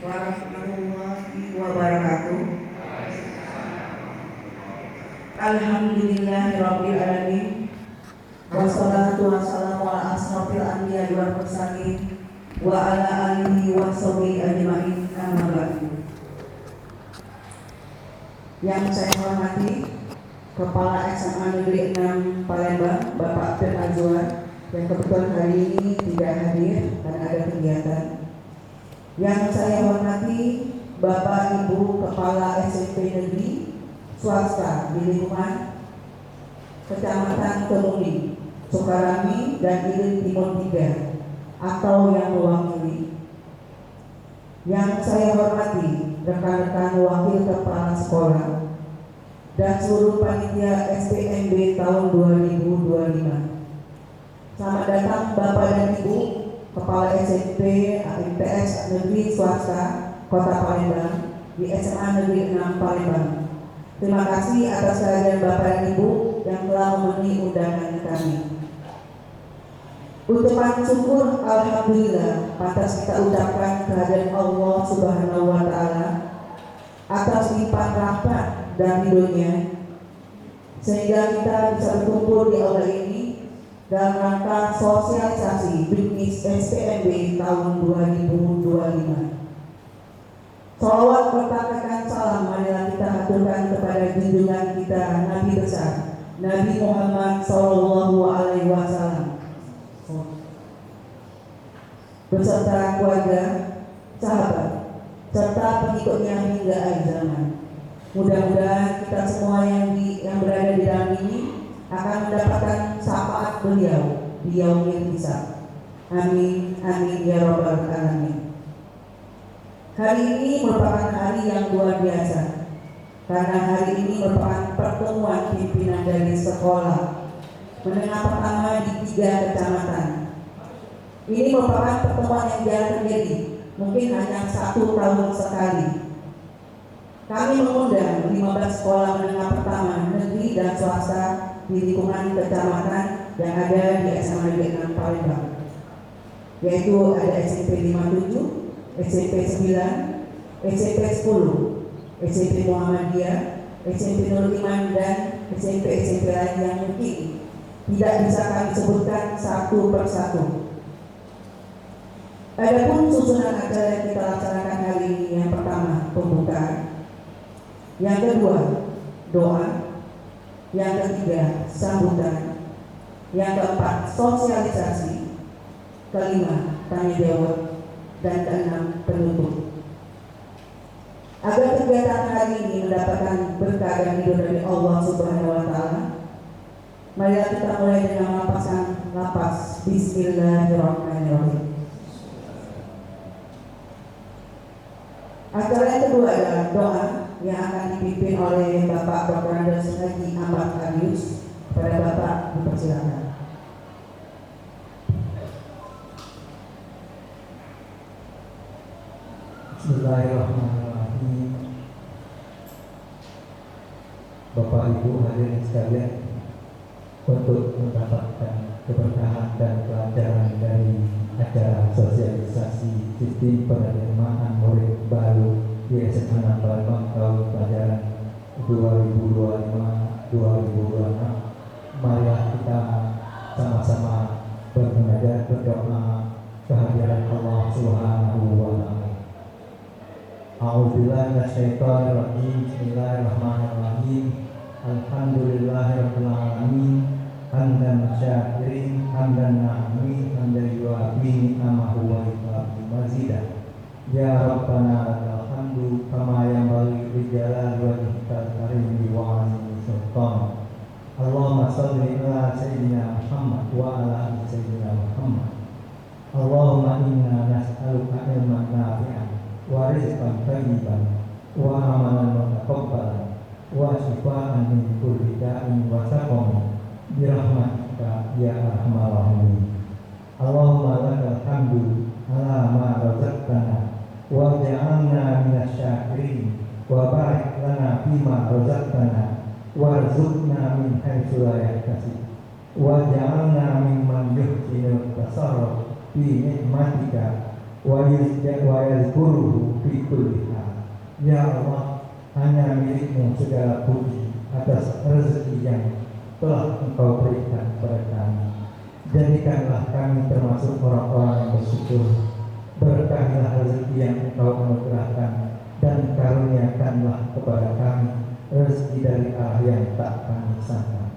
warahmatullahi wabarakatuh. Alhamdulillahirabbil alamin. Wassalatu wassalamu ala asrofil anbiya'i wal mursalin wa ala alihi wa sahbihi ajma'in, amma ba'du. Yang saya hormati Kepala SMA Negeri 6 Palembang, Bapak Firman Azwar, yang kebetulan hari ini tidak hadir karena ada kegiatan. Yang saya hormati Bapak Ibu Kepala SMP Negeri swasta di lingkungan Kecamatan Kemudi, Sukarami, dan Ilir Timur 3 atau yang mewakili. Yang saya hormati rekan-rekan wakil kepala sekolah dan seluruh panitia SPMB tahun 2025. Selamat datang Bapak dan Ibu Kepala SMP MTS Negeri Swasta Kota Palembang di SMA Negeri 6 Palembang. Terima kasih atas kehadiran Bapak dan Ibu yang telah memenuhi undangan kami. Ucapan syukur alhamdulillah pantas kita ucapkan kehadiran Allah Subhanahu wa taala atas limpahan rahmat dan ridhonya sehingga kita bisa berkumpul di aula ini dalam rangka sosialisasi bisnis SPMB tahun 2025. Salawat berkatakan salam marilah kita haturkan kepada junjungan kita Nabi besar Nabi Muhammad Sallallahu Alaihi Wasallam beserta keluarga, sahabat, serta pengikutnya hingga akhir zaman. Mudah-mudahan kita semua yang berada di dalam ini akan mendapatkan syafaat beliau di yaumil hisab. Amin, amin ya rabbal alamin. Hari ini merupakan hari yang luar biasa karena hari ini merupakan pertemuan pimpinan dari sekolah menengah pertama di 3 kecamatan. Ini merupakan pertemuan yang jarang terjadi, mungkin hanya 1 tahun sekali. Kami mengundang 15 sekolah menengah pertama negeri dan swasta di lingkungan kecamatan yang ada di SMA Negeri 6 Palembang, yaitu ada SMP 57, SMP 9, SMP 10, SMP Muhammadiyah, SMP Nurul Iman, dan SMP lain yang mungkin tidak bisa kami sebutkan satu persatu. Adapun susunan acara yang kita laksanakan hari ini, yang pertama pembukaan, yang kedua doa, yang ketiga sambutan, yang keempat sosialisasi, kelima tanya jawab, dan keenam penutup. Agar kegiatan hari ini mendapatkan berkah dan ridho dari Allah Subhanahu wa taala, marilah kita mulai dengan lapas Bismillahirrahmanirrahim. Acara yang kedua adalah doa yang akan dipimpin oleh Bapak Dr. Andes Haji Ahmad Arius. Kepada Bapak dipersilakan. Bismillahirrahmanirrahim. Bapak Ibu hadirin sekalian, untuk mendapatkan keberkahan dan pelajaran dari acara sosialisasi sistem penerimaan murid baru di SMA 6 Palembang tahun pelajaran 2025-2026, marilah kita sama-sama bermunajat berdoa kehadiran Allah Subhanahu wa taala. A'udzubillahi minasyaitonir rajim. Bismillahirrahmanirrahim. Alhamdulillahirabbil alamin. Hamdan syakirin, hamdan na'mi, hamdan yu'abi ni'amahu wa yu'abi mazidah. Ya Rabbana lakal hamdu kama yanbaghi li jalali wajhikal karim wa 'azimi sultan. Allahumma shalli ala sayyidina Muhammad wa ala ali sayyidina Muhammad. Allahumma inna nas'aluka ilman nafi'an wa rizqan thayyiban wa amalan mutaqabbalan wa shifaan min kulli da'in wa saqam bi rahmatika ya arhamar rahimin. Allahumma lakal hamdu ala ma razaqtana wa ja'alna minasy syakirin wa barik lana fima razaqtana warzuqna min haitsu la yahtasib wa ja'alna mimman yuhsinu tasarruf fi nikmatika wa yazkuruhu fi Ya Allah, hanya milik-Mu segala puji atas rezeki yang telah Engkau berikan kepada kami. Jadikanlah kami termasuk orang-orang yang bersyukur. Berkahilah rezeki yang Engkau anugerahkan, dan karuniakanlah kepada kami rezeki dari arah yang tak kami sangka.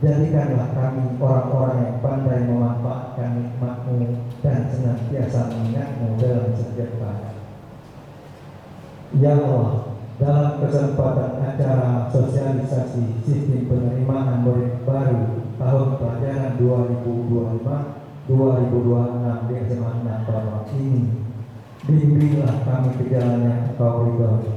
Jadikanlah kami orang-orang yang pandai memanfaatkan nikmat-Mu dan senantiasa mengingat-Mu dalam setiap keadaan. Ya Allah, dalam kesempatan acara sosialisasi sistem penerimaan murid baru tahun pelajaran 2025-2026 di SMA Nampara ini, bimbinglah kami ke jalan yang Engkau ridhoi.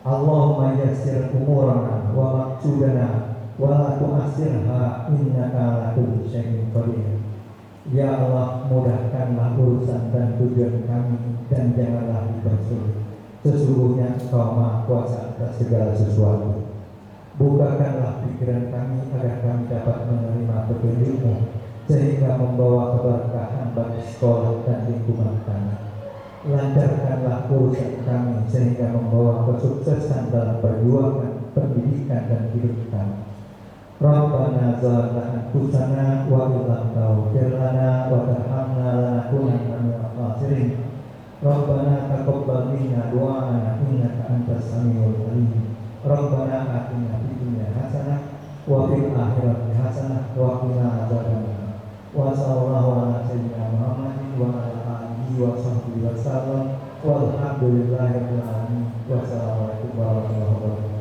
Allahumma yassir umurana wa maqsudana wa la tu'assirha innaka ala kulli syai'in qadir. Ya Allah, mudahkanlah urusan dan tujuan kami dan janganlah dipersulit. Sesungguhnya Engkau Maha Kuasa atas segala sesuatu. Bukakanlah pikiran kami agar kami dapat menerima petunjuk-Mu sehingga membawa keberkahan bagi sekolah dan lingkungan kami. Lancarkanlah urusan kami sehingga membawa kesuksesan dalam perjuangan pendidikan dan hidup kami. Rabbana zalamna anfusana wa illam taghfir lana wa tarhamna lanakunanna minal khasirin. Rabbana taqabbal minna du'ana innaka antas samiul alim. Rabbana atina fid dunya hasanah wa fil akhirati hasanah wa qina adzabannar. Wa sallallahu ala sayyidina Muhammadin wa ala alihi wa sahbihi wa sallam. Walhamdulillahi rabbil alamin. Wassalamualaikum warahmatullahi wabarakatuh.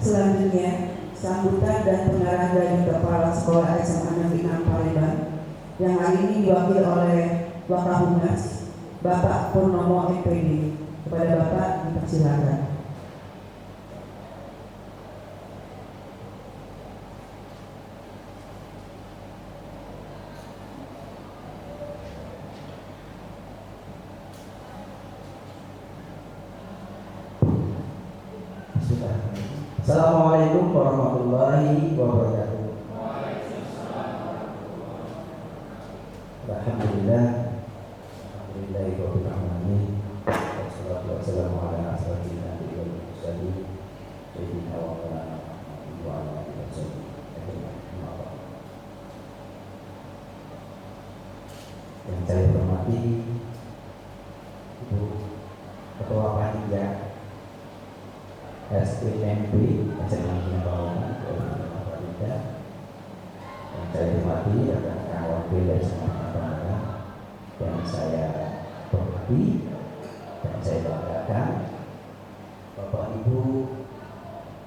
Selanjutnya, sambutan dan pengarahan dari Kepala Sekolah SMA Negeri 6 Palembang yang hari ini diwakili oleh Wakapolres Bapak Purnomo MPD. Kepada Bapak dipersilakan. Assalamualaikum warahmatullahi wabarakatuh. Alhamdulillah, alhamdulillahirabbil alamin. Wassalatu wassalamu ala asyrofil anbiya'i wal mursalin sayyidina wa maulana Muhammadin wa ala alihi wasallam. Yang saya hormati Ibu Ketua Panitia SPMB SMA Nampara dan saya hormati rekan-rekan wakil dari SMA Nampara yang saya hormati dan saya banggakan Bapak Ibu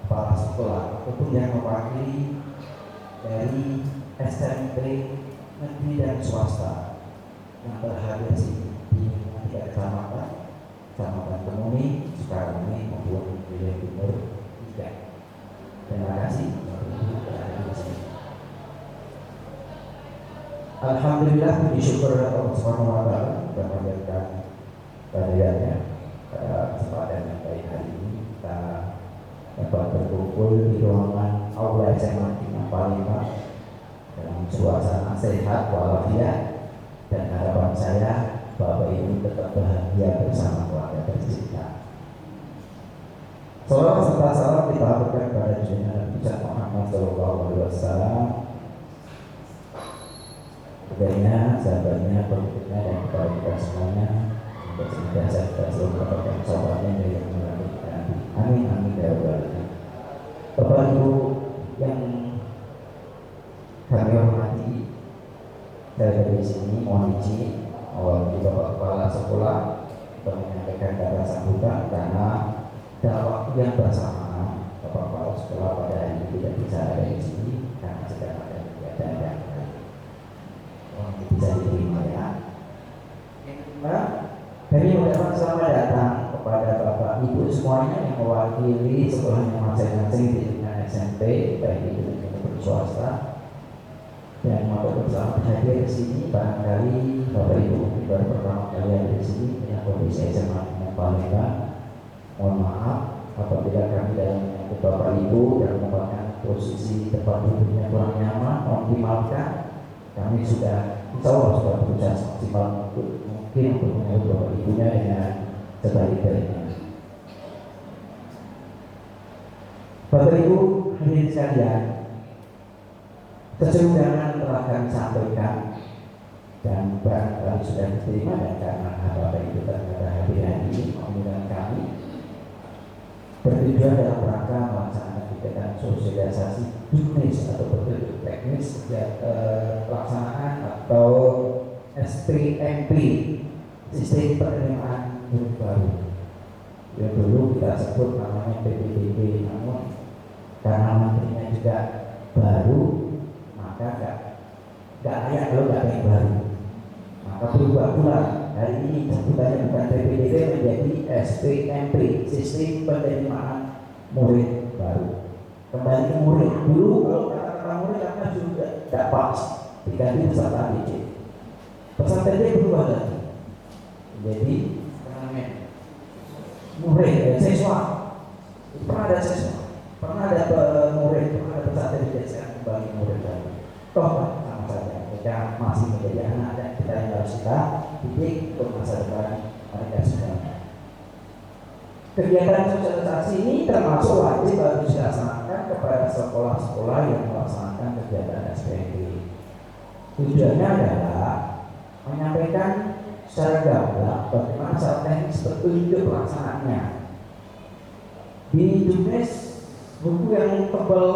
Kepala Sekolah ataupun yang mewakili dari SMP negeri dan swasta yang berhadir di 3 kecamatan Kemuni, Sukabumi maupun wilayah Timur 3. Terima kasih Bapak Ibu berada di sini. Alhamdulillah, puji syukur Allah Subhanahu wa taala telah memberikan kehadirannya pada kesempatan yang baik hari ini kita dapat berkumpul di ruangan Aula SMA Negeri Palembang dalam suasana sehat walafiat, dan harapan saya Bapak Ibu tetap bahagia bersama keluarga tercinta. Salawat serta salam kita haturkan kepada Junjungan Nabi Muhammad SAW, keluarganya, sahabatnya, pengikutnya, dan kepada kita semuanya. Semoga senantiasa kita selalu mendapatkan sahabatnya dari yang melalui kita. Amin amin ya rabbal alamin. Bapak Ibu yang kami hormati, dari sini mohon izin awal Bapak Kepala Sekolah untuk menyampaikan kata sambutan karena dalam waktu yang bersamaan Bapak Kepala Sekolah pada hari ini tidak bisa ada di sini karena sedang ada kegiatan yang bisa diterima ya. Kami mengucapkan selamat datang kepada Bapak Ibu semuanya yang mewakili sekolahnya masing-masing di lingkungan SMP baik itu maupun swasta. Dan mau bersama hadir di sini barangkali Bapak Ibu baru pertama kali ada di sini dengan kondisi SMA Palembang. Mohon maaf apabila kami dalam Bapak Ibu yang merupakan posisi tempat duduknya kurang nyaman, mohon dimaafkan. Kami sudah insya Allah sudah berusaha semaksimal mungkin untuk menyambut Bapak Ibunya dengan sebaik-baiknya. Bapak Ibu hadirin sekalian, keseluruhan telah kami sampaikan dan barangkali sudah diterima, dan karena Bapak Ibu ternyata hadir hari ini mengundang kami bertujuan dalam rangka melaksanakan kegiatan sosialisasi juknis atau berbentuk teknis pelaksanaan atau SPMP, sistem penerimaan murid baru. Yang dulu kita sebut namanya PPDB, namun karena menterinya juga baru, maka nggak layak kalau nggak ada yang baru. Maka berubah pula hari ini sebutannya bukan PPDB menjadi SPMP, sistem penerimaan murid baru. Kembali ke murid. Dulu kalau kata-kata murid karena juga tidak pas, diganti peserta didik. Peserta didik berubah lagi jadi murid, siswa. Pernah ada siswa, pernah ada murid, pernah ada peserta didik, sekarang kembali murid lagi. Toh sama saja, mereka masih menjadi anak dan kita yang harus kita didik untuk masa depan mereka semuanya. Kegiatan sosialisasi ini termasuk wajib harus dilaksanakan kepada sekolah-sekolah yang melaksanakan kegiatan SPMP. Tujuannya adalah menyampaikan secara gamblang bagaimana secara teknis petunjuk pelaksanaannya. Di juknis buku yang tebal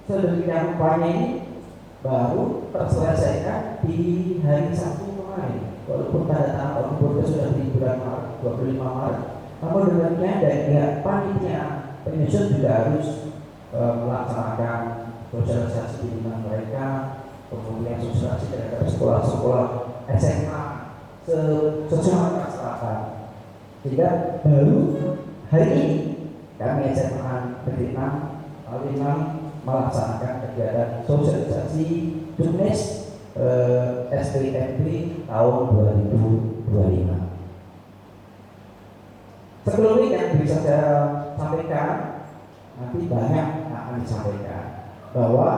sedemikian rupanya ini baru terselesaikan di hari Sabtu kemarin, walaupun tanda tangan oktober sudah di bulan Maret, 25 Maret. Namun demikian dari pihak panitia penyusun juga harus melaksanakan sosialisasi di lingkungan mereka, kemudian sosialisasi terhadap sekolah-sekolah SMA sesama masyarakat. Sehingga baru hari ini kami SMA Negeri 6 Palinang melaksanakan kegiatan sosialisasi juknis SPMP tahun 2025. Sebelum ini yang bisa saya sampaikan, nanti banyak akan disampaikan bahwa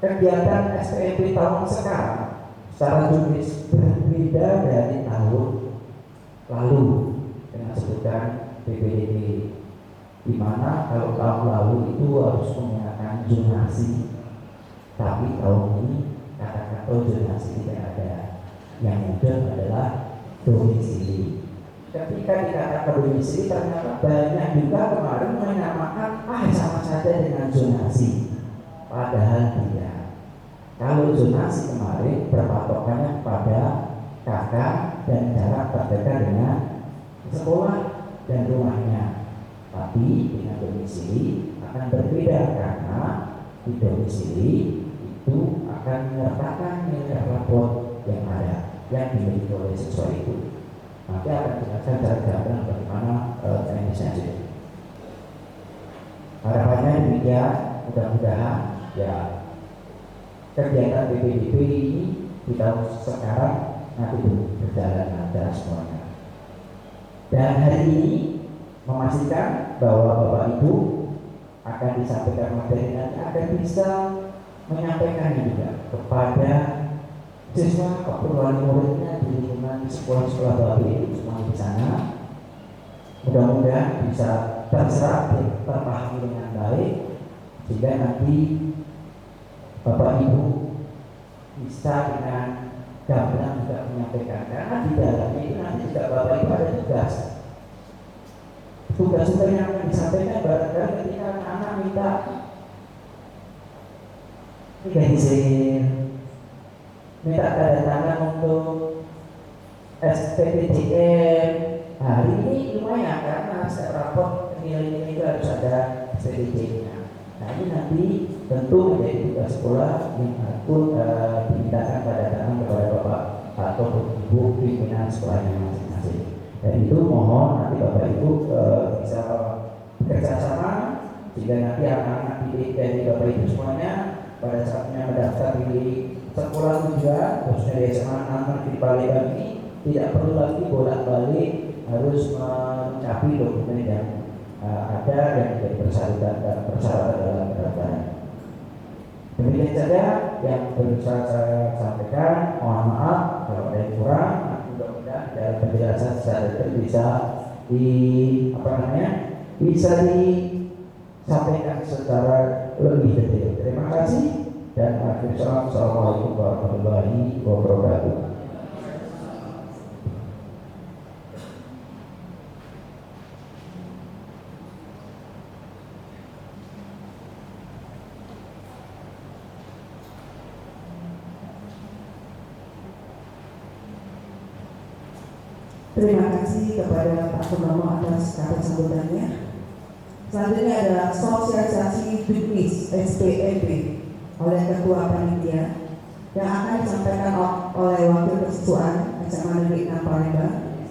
kegiatan SPMP tahun sekarang secara juknis berbeda dari tahun lalu dengan sebutan PPDB, di mana kalau tahun lalu itu harus menggunakan zonasi, tapi tahun ini kata-kata zonasi tidak ada, yang muncul adalah domisili. Ketika dikatakan domisili, ternyata banyak juga kemarin menamakan sama saja dengan zonasi, padahal tidak. Kalau zonasi kemarin berpatokannya pada kakak dan jarak terdekat dengan sekolah dan rumahnya, tapi dengan domisili akan berbeda karena di domisili itu akan menyertakan nilai rapor yang ada yang dimiliki oleh siswa itu. Nanti akan dijelaskan secara gamblang bagaimana teknisnya itu. Harapannya demikian, mudah-mudahan ya kegiatan PPDB ini di tahun sekarang nanti berjalan lancar semuanya. Dan hari ini memastikan bahwa Bapak Ibu akan disampaikan materi nanti akan bisa menyampaikannya juga kepada siswa keperluan muridnya di lingkungan sekolah-sekolah Bapak Ibu semua di sana. Mudah-mudahan bisa terserap dan terpahami dengan baik, sehingga nanti Bapak Ibu bisa dengan gamblang juga menyampaikan, karena di dalamnya itu nanti juga Bapak Ibu ada tugas yang akan disampaikan. Barangkali ketika anak-anak minta minta tanda tangan untuk SPPDM, hari ini lumayan karena setiap rapor nilai-nilai itu harus ada SPPDM-nya. Nah ini nanti tentu menjadi tugas sekolah yang pun dimintakan pada tangan kepada Bapak atau Ibu pimpinan sekolahnya masing-masing. Dan itu mohon nanti Bapak Ibu bisa bekerja sama, sehingga nanti anak-anak didik dari Bapak Ibu semuanya pada saatnya mendaftar di sekolah tujuan, khususnya di SMA Negeri Palembang ini tidak perlu lagi bolak-balik harus mencapai dokumen yang ada yang menjadi persyaratan dalam pendaftaran. Demikian saja yang bisa saya sampaikan. Mohon maaf kalau ada yang kurang. Mudah-mudahan dalam penjelasan secara detail bisa disampaikan secara lebih detail. Terima kasih dan akhir salam. Assalamualaikum warahmatullahi wabarakatuh. Terima kasih kepada Pak Purnomo atas kata sambutannya. Selanjutnya adalah sosialisasi juknis SPEB oleh Ketua Panitia yang akan disampaikan oleh Wakil Kesiswaan SMA Negeri 6 Palembang,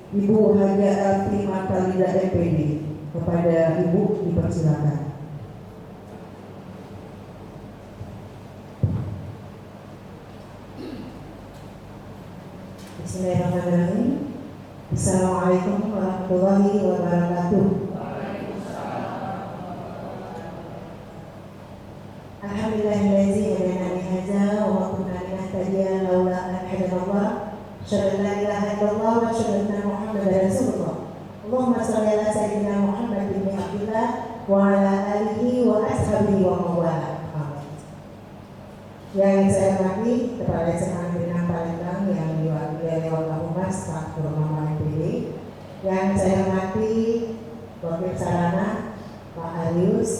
Ibu Haja Elvi Martalida MPD. Kepada Ibu dipersilakan. Bismillahirrahmanirrahim. Assalamualaikum warahmatullahi wabarakatuh. Alhamdulillahillazi hadana li hadza wa ma kunna linahtadiya laula an hadanallah. Asyhadu an la ilaha illallah wa asyhadu anna Muhammadar Rasulullah. Allahumma shalli ala sayyidina Muhammad bin Abdillah wa ala alihi wa ashabihi wa mawala. Yang saya hormati Kepala SMA Negeri 6 Palembang yang diwakili oleh Wakil Humas Pak Purnomo MPD, yang saya hormati Wakil Sarana Pak Arius,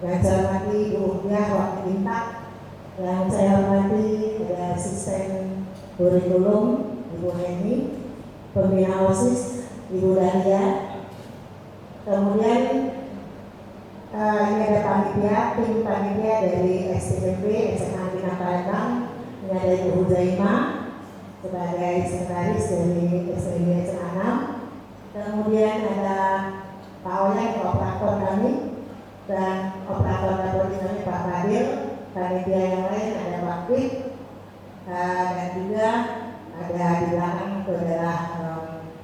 yang saya hormati Bu Upiah Wakil Intak, yang saya hormati ada asisten kurikulum Ibu Heni, pembina OSIS Ibu Dahlia, kemudian ini ada tim panitia dari STPP SMA Negeri 6 Palembang. Ini ada Ibu Huzaima sebagai sekretaris dari STPP SMA 6. Kemudian ada Pak Oleh, operator kami, dan operator dapur kami Pak Fadil. Panitia yang lain ada Pak Pik, dan juga ada di belakang itu adalah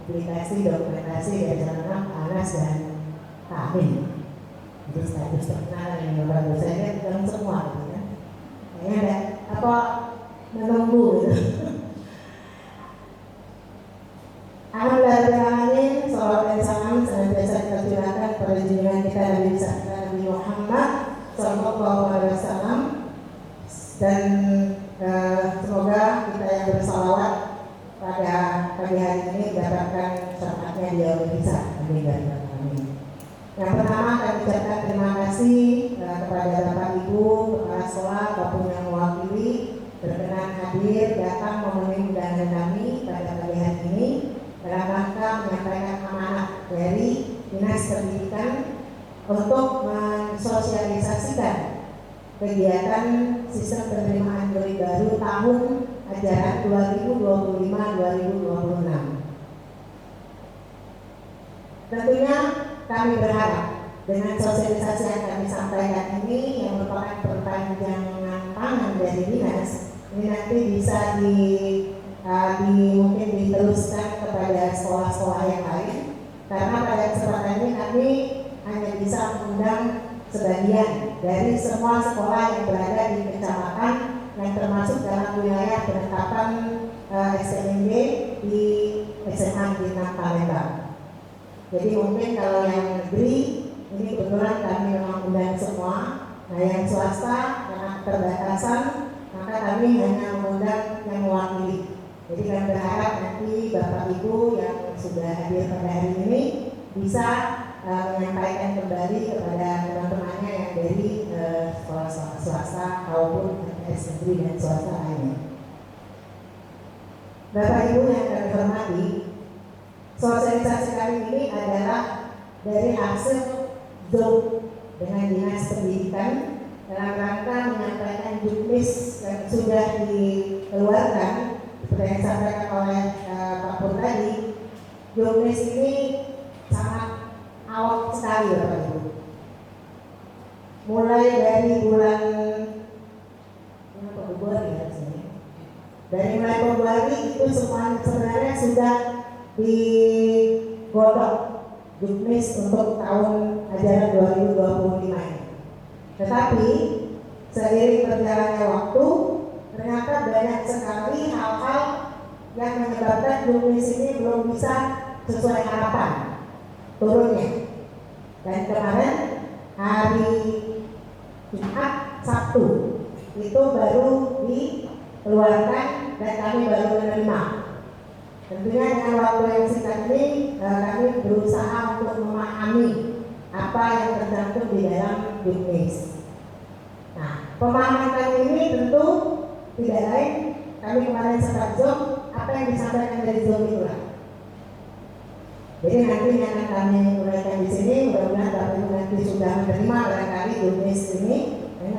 aplikasi dokumentasi dari SMA 6 Anas dan Pak Amin. Jadi status terkenal yang bagus saya dalam semua gitu ya. Kayaknya ada apa menunggu gitu. Alhamdulillah, salawat dan salam senantiasa kita curahkan pada junjungan kita Nabi Muhammad Sallallahu Alaihi Wasallam, dan semoga kita yang bersalawat pada pagi hari ini mendapatkan syafaatnya di yaumul hisab. Amin. Yang pertama kami ucapkan terima kasih kepada Bapak Ibu kepala sekolah maupun yang mewakili berkenan hadir datang memenuhi undangan kami pada pagi hari ini dalam rangka menyampaikan amanah dari Dinas Pendidikan untuk mensosialisasikan kegiatan sistem penerimaan murid baru tahun ajaran 2025-2026. Tentunya kami berharap dengan sosialisasi yang kami sampaikan ini yang merupakan perpanjangan tangan dari dinas ini nanti bisa mungkin diteruskan kepada sekolah-sekolah yang lain, karena pada kesempatan ini kami hanya bisa mengundang sebagian dari semua sekolah yang berada di kecamatan yang termasuk dalam wilayah penetapan SNMD di SMA Negeri 6 Palembang. Jadi mungkin kalau yang negeri ini kebetulan kami memang undang semua. Nah yang swasta karena keterbatasan maka kami hanya mengundang yang mewakili. Jadi kami berharap nanti Bapak Ibu yang sudah hadir pada hari ini bisa menyampaikan kembali kepada teman-temannya yang dari sekolah swasta maupun negeri dan swasta lainnya. Bapak Ibu yang kami hormati, sosialisasi kali ini adalah dari hasil Zoom dengan Dinas Pendidikan dalam rangka menyampaikan juknis yang sudah dikeluarkan seperti yang disampaikan oleh Pak Pur tadi. Juknis ini sangat awal sekali Bapak Ibu. Mulai dari bulan Februari itu semua sebenarnya sudah digodok Juknis untuk tahun ajaran 2025 ini. Tetapi seiring berjalannya waktu, ternyata banyak sekali hal-hal yang menyebabkan Juknis ini belum bisa sesuai harapan turunnya. Dan kemarin hari Jumat, Sabtu itu baru dikeluarkan dan kami baru menerima. Tentunya dengan waktu yang singkat ini kami berusaha untuk memahami apa yang tercantum di dalam Juknis. Nah, pemahaman kami ini tentu tidak lain, kami kemarin sempat Zoom, apa yang disampaikan dari Zoom itulah. Jadi nanti yang akan kami uraikan di sini, mudah-mudahan Bapak Ibu nanti sudah menerima barangkali Juknis ini.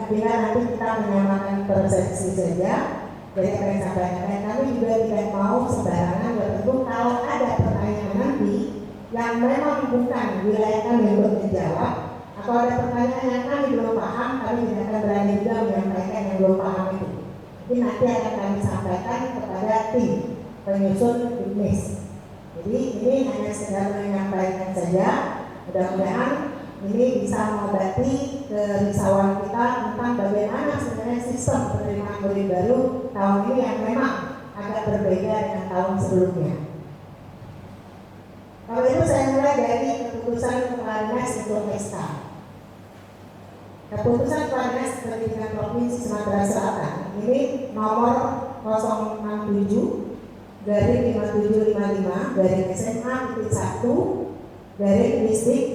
Bila nanti kita menyamakan persepsi saja dari apa yang disampaikan, dan kami juga tidak mau sembarangan. Tentu kalau ada pertanyaan nanti yang memang bukan wilayah kami untuk menjawab, atau ada pertanyaan yang kami belum paham, kami tidak akan berani juga menyampaikan yang belum paham itu. Jadi nanti akan kami sampaikan kepada tim penyusun Juknis. Jadi ini hanya sekedar menyampaikan saja. Mudah-mudahan ini bisa mengobati kerisauan kita tentang bagaimana sebenarnya sistem penerimaan murid baru tahun ini yang memang agak berbeda dengan tahun sebelumnya. Kalau itu saya mulai dari keputusan Kepala Dinas untuk SK. Keputusan Kepala Dinas Pendidikan Provinsi Sumatera Selatan ini nomor 067 garing 5755 garing SMA titik 1 garing distrik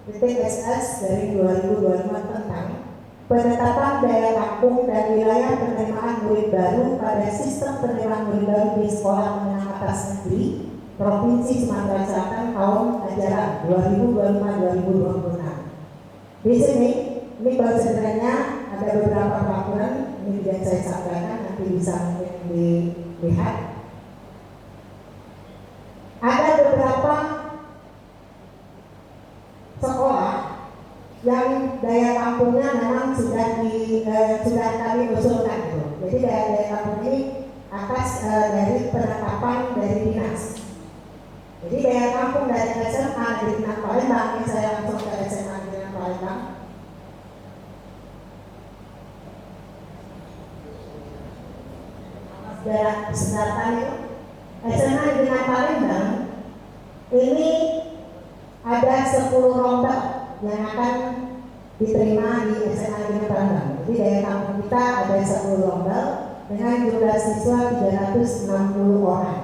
titik SS dari 2025 tentang penetapan daya tampung dan wilayah penerimaan murid baru pada sistem penerimaan murid baru di sekolah menengah atas negeri Provinsi Sumatera Selatan tahun ajaran 2025-2026. Di sini ini konsentrasinya ada beberapa peraturan, ini tidak saya sampaikan, nanti bisa mungkin dilihat. Ada beberapa sekolah yang daya tampungnya memang sudah kami usulkan itu. Jadi daya tampung ini atas dari penetapan dari dinas. Jadi daya tampung dari SMA di Dinas Palembang, ini saya langsung ke SMA di Dinas Palembang. Sedangkan itu SMA di Dinas Palembang ini ada 10 rombak yang akan diterima di SMA Negeri Palembang. Jadi daya tampung kita ada 10 rombak dengan jumlah siswa 360 orang.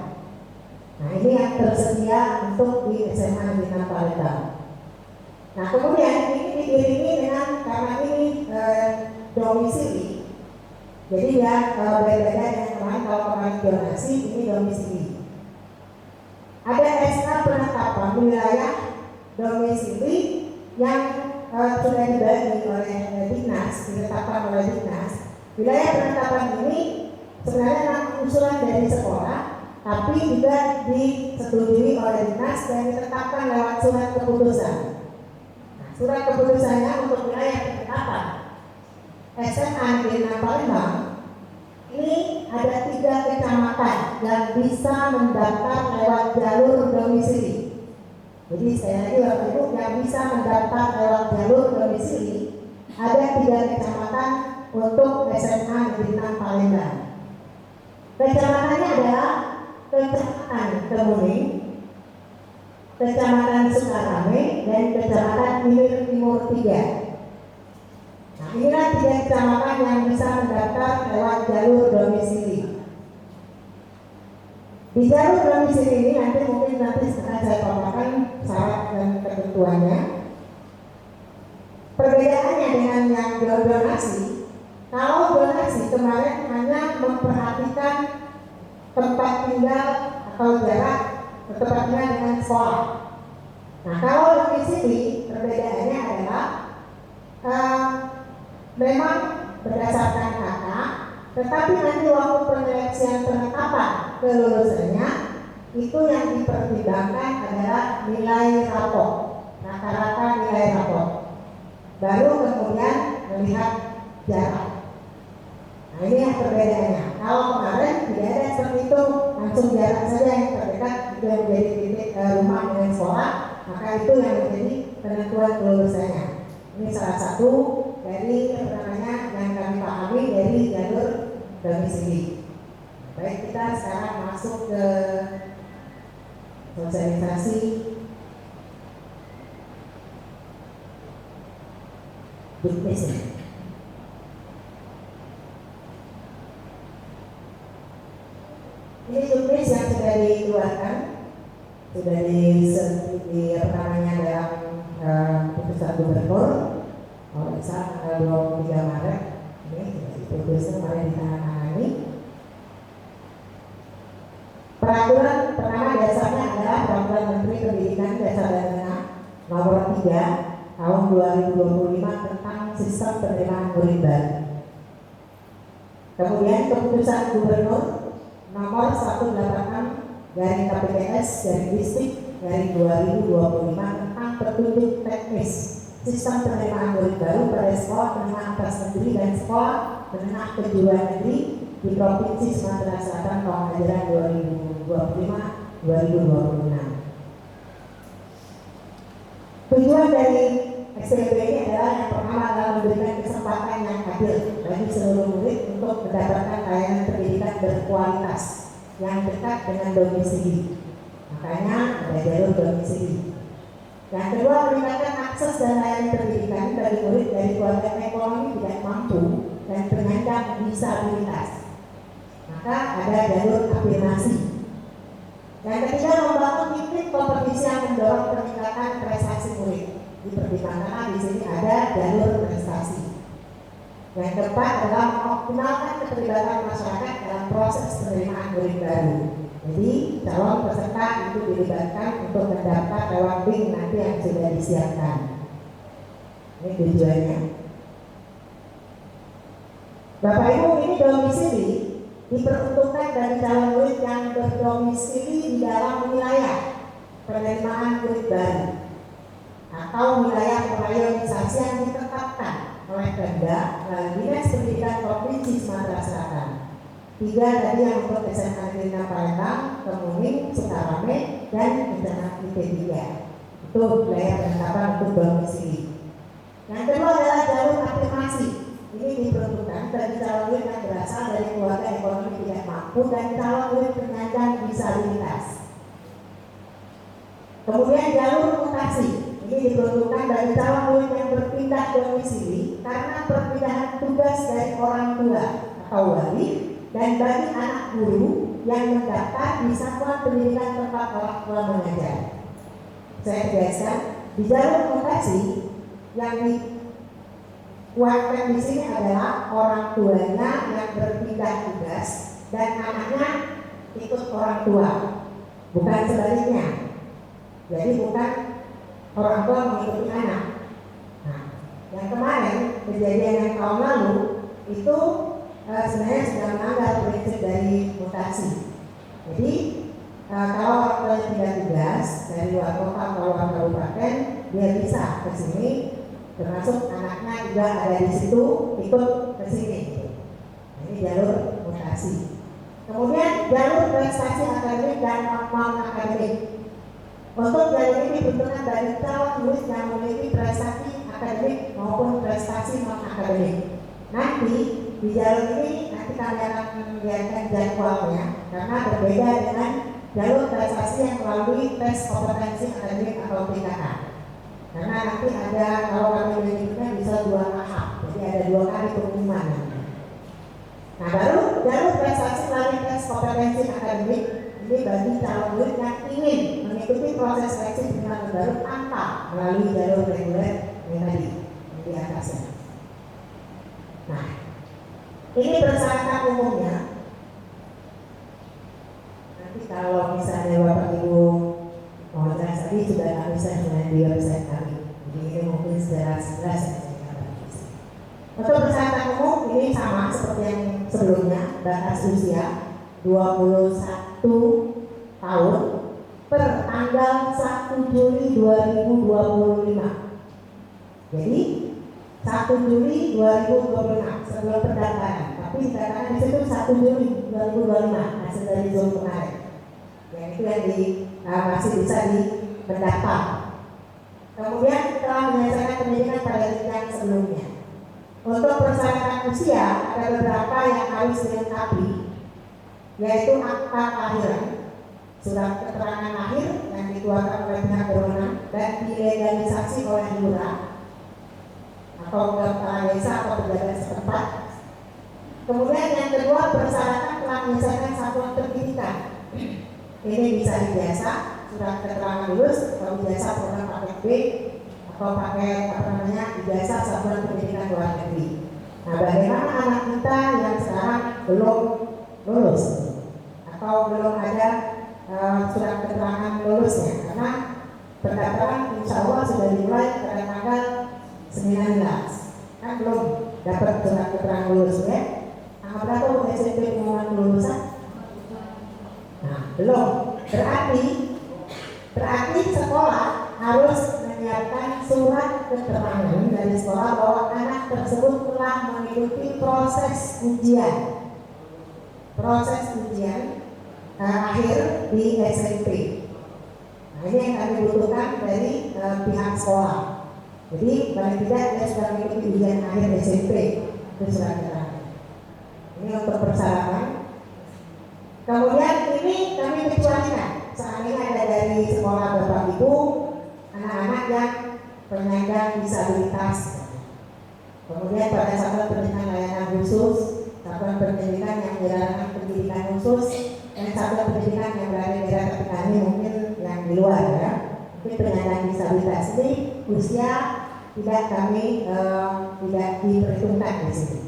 Nah ini yang tersedia untuk di SMA Negeri Palembang. Nah kemudian ini diiringi dengan karena ini domisili. Jadi ya berbeda dengan kemarin, kalau kemarin donasi, ini domisili. Ada SK penetapan wilayah domisili yang sudah dibagi oleh Dinas, ditetapkan oleh Dinas. Wilayah penetapan ini sebenarnya usulan dari sekolah, tapi juga disetujui oleh Dinas dan ditetapkan lewat surat keputusan. Nah, surat keputusannya untuk wilayah penetapan SMA di Palembang ini ada 3 kecamatan yang bisa mendaftar lewat jalur domisili. Jadi sekali lagi Bapak Ibu, yang bisa mendaftar lewat jalur domisili ada 3 kecamatan untuk SMA Negeri Palembang. Kecamatannya adalah Kecamatan Kemuning, Kecamatan Sukarame, dan Kecamatan Ilir Timur 3. Nah, inilah 3 kecamatan yang bisa mendaftar lewat jalur domisili. Di jalur domisili ini nanti akan saya paparkan syarat dan ketentuannya. Perbedaannya dengan yang donasi, kalau donasi kemarin hanya memperhatikan tempat tinggal atau jarak tempat tinggal dengan sekolah. Nah, kalau domisili perbedaannya adalah memang berdasarkan kakak, tetapi nanti waktu penyeleksian penetapan kelulusannya itu yang dipertimbangkan adalah nilai rapor, rata-rata nilai rapor. Baru kemudian melihat jarak. Nah ini yang perbedaannya. Kalau kemarin tidak ada seperti itu, langsung jarak saja yang terdekat itu yang menjadi titik rumah dengan sekolah. maka itu yang menjadi penentuan kelulusannya. Ini salah satu dari yang kami pahami dari jalur domisili. Baik, kita sekarang masuk ke sosialisasi Dukmis. Ini Dukmis yang sudah dikeluarkan, sudah dalam putusan gubernur tanggal 23 Maret. Ini putusan kemarin ditandatangani. Peraturan pertama dasarnya adalah Peraturan Menteri Pendidikan Dasar dan Menengah Nomor 3 Tahun 2025 tentang Sistem Penerimaan Murid Baru. Kemudian Keputusan Gubernur Nomor 186 dari KPPS dari Distrik dari 2025 tentang petunjuk teknis Sistem Penerimaan Murid Baru pada sekolah menengah atas negeri dan sekolah menengah kejuruan negeri di Provinsi Sumatera Selatan tahun ajaran 2025-2026. Tujuan dari SPP ini adalah yang pertama adalah memberikan kesempatan yang adil bagi seluruh murid untuk mendapatkan layanan pendidikan berkualitas yang dekat dengan domisili. Makanya ada jalur domisili. Yang kedua, meningkatkan akses dan layanan pendidikan bagi murid dari keluarga ekonomi tidak mampu dan penyandang disabilitas. Maka ada jalur afirmasi. Yang ketiga, membangun iklim kompetisi yang mendorong peningkatan prestasi murid. Dipertimbangkan di sini ada jalur prestasi. Yang keempat adalah mengoptimalkan keterlibatan masyarakat dalam proses penerimaan murid baru. Jadi calon peserta itu dilibatkan untuk mendaftar lewat link nanti yang sudah disiapkan. Ini tujuannya. Bapak Ibu, ini domisili diperuntukkan bagi calon murid yang berdomisili di dalam wilayah penerimaan murid baru atau wilayah prayogisasi yang ditetapkan oleh Pemda melalui Dinas Pendidikan Provinsi Sumatera Selatan. 3 tadi yang untuk SMA Negeri Palembang, Kemuning, Sukarame, dan Internat IP3. Itu wilayah penetapan untuk domisili. Yang kedua adalah jalur afirmasi. Ini diperuntukkan bagi calon murid yang berasal dari keluarga ekonomi tidak mampu dan calon murid penyandang disabilitas. Kemudian jalur mutasi. Ini diperuntukkan bagi calon murid yang berpindah domisili karena perpindahan tugas dari orang tua atau wali dan bagi anak guru yang mendaftar di satuan pendidikan tempat orang tua mengajar. Saya tegaskan, di jalur mutasi yang dikuatkan di sini adalah orang tuanya yang berpindah tugas dan anaknya ikut orang tua, bukan sebaliknya. Jadi bukan orang tua mengikuti anak. Nah, yang kemarin kejadian yang tahun lalu itu sebenarnya sudah melanggar prinsip dari mutasi. Jadi kalau orang tua pindah tugas dari luar kota atau luar kabupaten, dia bisa ke sini, termasuk anaknya juga ada di situ ikut ke sini. Ini jalur mutasi. Kemudian jalur prestasi akademik dan non akademik. Untuk jalur ini diperuntukkan bagi calon murid yang memiliki prestasi akademik maupun prestasi non akademik. Nanti di jalur ini nanti kami akan membiarkan jadwalnya karena berbeda dengan jalur prestasi yang melalui tes kompetensi akademik atau PKK. Karena nanti ada, kalau kami menyebutnya bisa 2 tahap, jadi ada 2 kali pengumuman. Nah, baru jalur prestasi melalui tes kompetensi akademik ini bagi calon murid yang ingin mengikuti proses seleksi penerimaan baru tanpa melalui jalur reguler yang tadi di atasnya. Nah, ini persyaratan umumnya. Nanti kalau misalnya Bapak Ibu mau jelas tadi sudah kami share di website kami. Jadi ini mungkin secara jelas untuk persyaratan umum ini sama seperti yang sebelumnya, batas usia 21 tahun per tanggal 1 Juli 2025. Jadi 1 Juli 2025 sebelum pendaftaran, tapi dikatakan di situ 1 Juli 2025 hasil dari Zoom kemarin. Yang itu yang masih bisa di mendaftar kemudian telah menyelesaikan pendidikan pada jenjang sebelumnya. Untuk persyaratan usia ada beberapa yang harus dilengkapi, yaitu akta kelahiran, surat keterangan lahir yang dikeluarkan oleh pihak berwenang dan dilegalisasi oleh lurah atau kepala desa atau pejabat setempat. Kemudian yang kedua, persyaratan telah menyelesaikan satuan pendidikan. Ini bisa ijazah, surat keterangan lulus, atau ijazah program paket B, atau pakai ijazah satuan pendidikan luar negeri. Nah, bagaimana anak kita yang sekarang belum lulus atau belum ada surat keterangan lulusnya, karena pendaftaran insya Allah sudah dimulai pada tanggal 19, kan belum dapat surat keterangan lulus ya. Tanggal berapa SMP pengumuman kelulusan? Nah, belum. Berarti sekolah harus menyiapkan surat keterangan dari sekolah bahwa anak tersebut telah mengikuti proses ujian akhir di SMP. Nah, ini yang kami butuhkan dari pihak sekolah. Jadi paling tidak dia sudah mengikuti ujian akhir SMP, itu surat keterangan. Ini untuk persyaratan. Kemudian ini kami kecualikan, seandainya ada dari sekolah Bapak Ibu anak-anak yang penyandang disabilitas. Kemudian pada satuan pendidikan layanan khusus, satuan pendidikan yang dilakukan pendidikan khusus, dan satuan pendidikan yang berada di daerah ketika ini mungkin yang di luar ya. Mungkin penyandang disabilitas ini usia tidak kami tidak diperhitungkan di sini.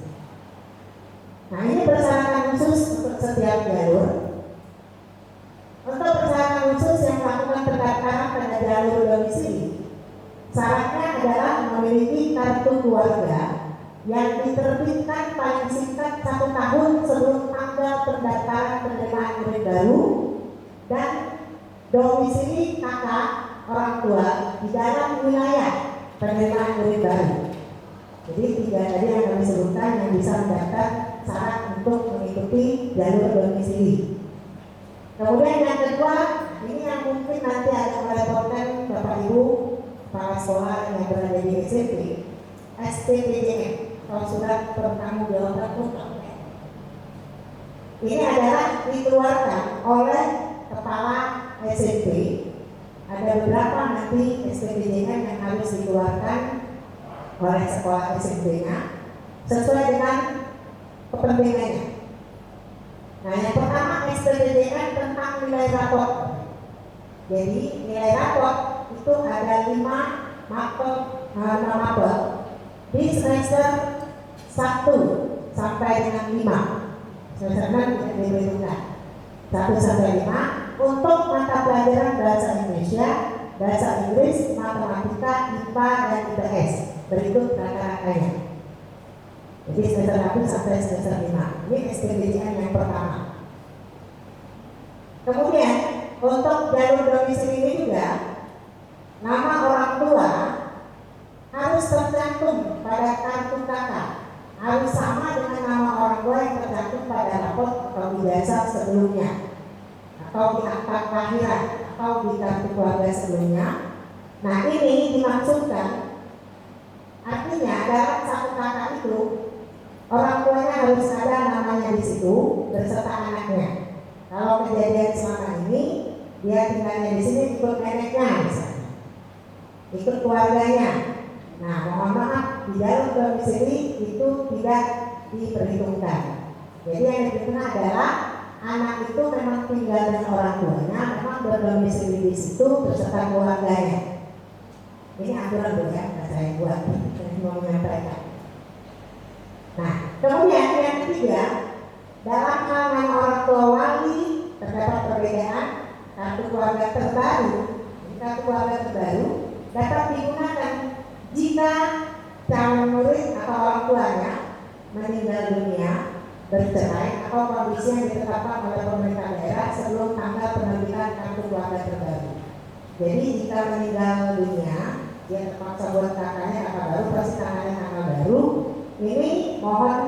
Nah, ini persyaratan khusus untuk setiap jalur. Untuk persyaratan khusus yang melakukan pendaftaran pada jalur domisili, syaratnya adalah memiliki kartu keluarga yang diterbitkan paling singkat 1 tahun sebelum tanggal pendaftaran penerimaan murid baru dan domisili kakak orang tua di dalam wilayah penerimaan murid baru. Jadi 3 tadi yang kami sebutkan yang bisa mendaftar syarat untuk mengikuti jalur domisili. Kemudian yang kedua, ini yang mungkin nanti akan merepotkan Bapak Ibu kepala sekolah yang berada di SMP, SPPJM atau surat pertanggungjawaban mutlak. Ini adalah dikeluarkan oleh kepala SMP. Ada beberapa nanti SPPJM yang harus dikeluarkan oleh sekolah SMP-nya sesuai dengan kepentingannya. Nah, yang pertama SPPJM tentang nilai rapor. Jadi nilai rapor itu ada 5 mapel di semester 1 sampai dengan 5. Semester 6 tidak diperhitungkan. 1 sampai 5 untuk mata pelajaran bahasa Indonesia, bahasa Inggris, matematika, IPA dan IPS. Berikut rata-ratanya. Jadi semester 1 sampai semester 5. Ini SPPJM yang pertama. Kemudian untuk jalur domisili ini juga nama orang tua harus tercantum pada kartu kakak, harus sama dengan nama orang tua yang tercantum pada rapor atau ijazah sebelumnya, atau di akta kelahiran atau di kartu keluarga sebelumnya. Nah, ini dimaksudkan artinya dalam satu kakak itu orang tuanya harus ada namanya di situ beserta anaknya. Kalau kejadian selama ini dia tinggalnya di sini ikut neneknya misalnya, ikut keluarganya. Nah, mohon maaf di dalam domisili itu tidak diperhitungkan. Jadi yang diperhitungkan adalah anak itu memang tinggal dengan orang tuanya, memang berdomisili di situ beserta keluarganya. Ini aturan Bu ya, saya buat, saya mau menyampaikan. Nah, kemudian yang ketiga, dalam hal nama orang tua wali terdapat perbedaan. Kartu keluarga terbaru, kartu keluarga terbaru dapat digunakan jika calon murid atau orang tuanya meninggal dunia, bercerai atau kondisi yang ditetapkan oleh pemerintah daerah sebelum tanggal penerbitan kartu keluarga terbaru. Jadi jika meninggal dunia, dia terpaksa buat kakaknya kakak baru, pasti kakaknya kakak baru. Ini mohon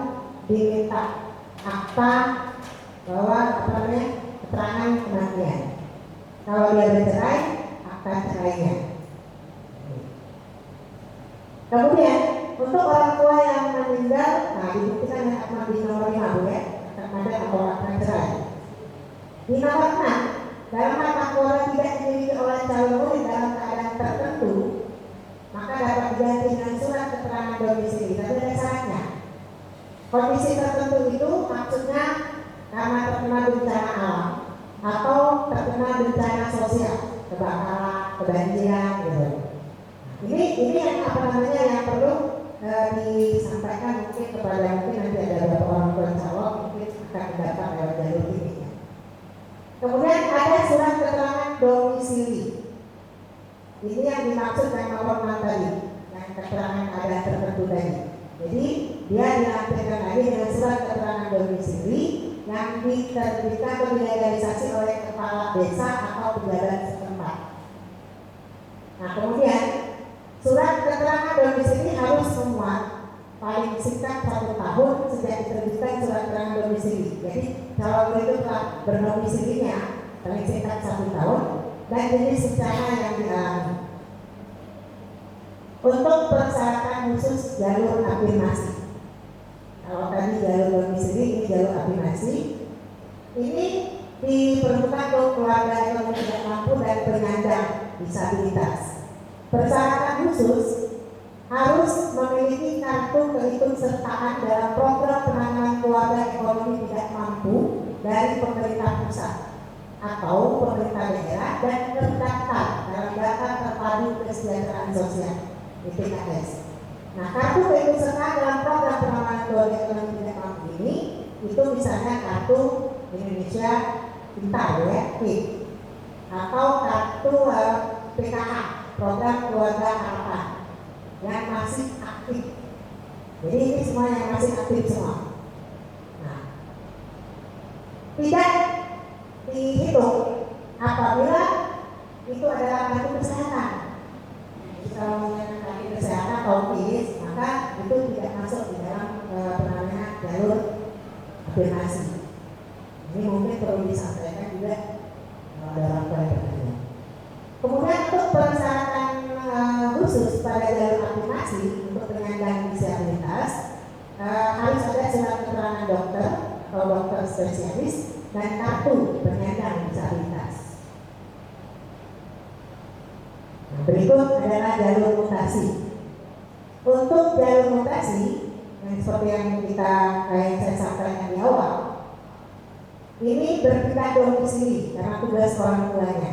diminta akta bahwa keterangan kematian. Kalau dia bercerai, akta cerainya. Kemudian untuk orang tua yang meninggal, nah dibuktikan dengan akta di nomor 5 Bu ya, akta atau akta cerai. Di nomor 6, dalam hal keluarga tidak dimiliki oleh calon murid dalam keadaan tertentu, maka dapat diganti dengan surat keterangan domisili. Tapi ada syaratnya. Kondisi tertentu itu maksudnya karena terkena bencana alam atau terkena bencana sosial, kebakaran, kebanjiran, gitu. Ini yang yang perlu disampaikan mungkin kepada nanti ada beberapa orang tua calon mungkin akan mendapat lewat jalur ini. Kemudian ada surat keterangan domisili. Ini yang dimaksud dengan nomor 6 tadi, yang keterangan ada tertentu tadi. Jadi dia dilampirkan lagi dengan surat keterangan domisili yang diterbitkan atau dilegalisasi oleh kepala desa atau pejabat setempat. Nah kemudian surat keterangan domisili harus memuat paling singkat 1 tahun sejak diterbitkan surat keterangan domisili. Jadi kalau itu telah berdomisilinya paling singkat 1 tahun dan jenis bencana yang dialami. Untuk persyaratan khusus jalur afirmasi. Kalau tadi jalur domisili, ini jalur afirmasi. Ini diperuntukkan untuk keluarga yang tidak mampu dan penyandang disabilitas. Persyaratan khusus harus memiliki kartu keikutsertaan dalam program penanganan keluarga ekonomi tidak mampu dari pemerintah pusat atau pemerintah daerah dan terdaftar dalam daftar terpadu kesejahteraan sosial (DPKS). Nah, kartu keikutsertaan dalam program penanganan keluarga ekonomi tidak mampu ini itu misalnya kartu Indonesia Pintar ya, atau kartu PKH, program keluarga harapan yang masih aktif. Jadi ini semua yang masih aktif semua. Nah, tidak dihitung apabila itu adalah kartu kesehatan. Jadi kalau menggunakan kartu kesehatan atau KIS, maka itu tidak masuk di dalam penanganan jalur afirmasi. Ini mungkin perlu disampaikan juga dalam pertanyaan. Kemudian untuk persyaratan khusus pada jalur afirmasi untuk penyandang disabilitas harus ada surat keterangan dokter atau dokter spesialis dan kartu penyandang disabilitas. Nah, berikut adalah jalur mutasi. Untuk jalur mutasi yang seperti yang saya sampaikan di awal, ini berpindah domisili karena tugas orang tuanya.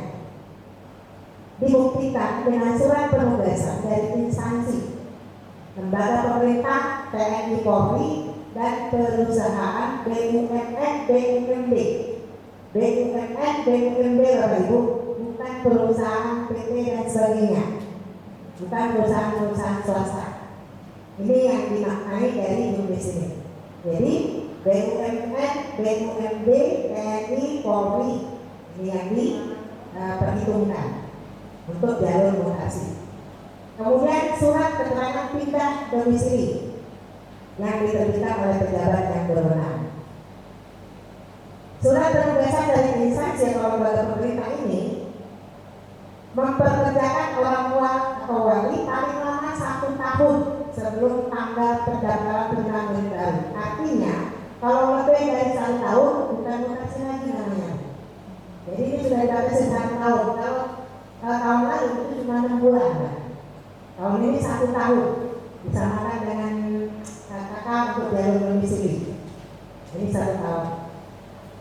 Dibuktikan dengan surat penugasan dari instansi, lembaga pemerintah, TNI Polri, dan perusahaan BUMN, BUMD. BUMN, BUMD Bapak Ibu, bukan perusahaan PT dan sebagainya, bukan perusahaan-perusahaan swasta. Ini yang dimaknai dari domisili. Jadi BUMN, BUMD, TNI, Polri ini yang diperhitungkan untuk jalur mutasi. Kemudian surat keterangan pindah domisili yang diterbitkan oleh pejabat yang berwenang. Surat penugasan dari instansi atau lembaga pemerintah ini memperkerjakan orang tua atau wali paling lama 1 tahun sebelum tanggal pendaftaran penerimaan murid baru. Artinya kalau lebih dari 1 tahun bukan mutasi lagi namanya. Jadi ini sudah dibatasi 1 tahun. Kalau tahun lalu itu cuma 6 bulan. Tahun ini 1 tahun disamakan dengan kakak untuk jalur domisili. Ini 1 tahun.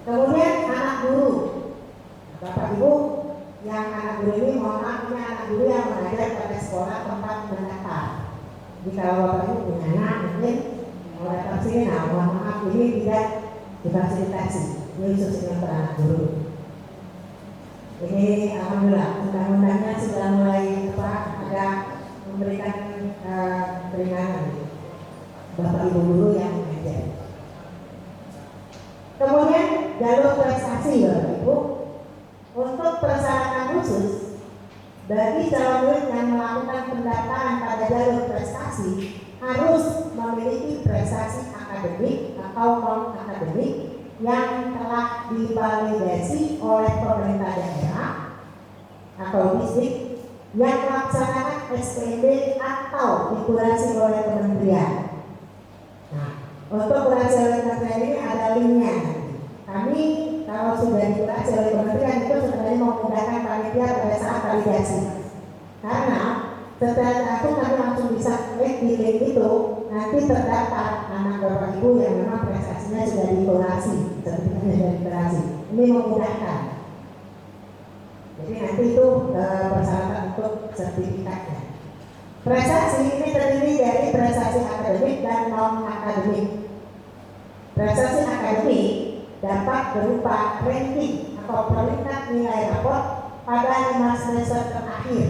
Kemudian anak guru, Bapak Ibu yang anak guru ini mohon maaf ini anak guru yang mengajar pada sekolah tempat mendaftar. Jadi kalau Bapak Ibu punya anak mungkin mau datang sini, nah mohon maaf ini tidak difasilitasi. Ini khususnya untuk anak guru. Ini alhamdulillah undang-undangnya sudah mulai ada memberikan keringanan Bapak Ibu guru yang mengajar. Kemudian jalur prestasi Bapak Ibu, untuk persyaratan khusus bagi calon murid yang melakukan pendaftaran pada jalur prestasi harus memiliki prestasi akademik atau non akademik yang telah divalidasi oleh pemerintah daerah atau distrik yang melaksanakan SPB atau dikurasi oleh kementerian. Nah, untuk kurasi oleh kementerian ini ada linknya. Kami kalau sudah dikurasi oleh kementerian itu sebenarnya memudahkan panitia pada saat validasi. Karena setelah itu kami langsung bisa klik di link itu, nanti terdaftar anak bapak ibu yang memang prestasinya sudah dikurasi, sertifikatnya sudah dikurasi. Ini memudahkan. Jadi nanti itu persyaratan untuk sertifikatnya. Prestasi ini terdiri dari prestasi akademik dan non akademik. Prestasi akademik dapat berupa ranking atau peringkat nilai raport pada 5 semester terakhir,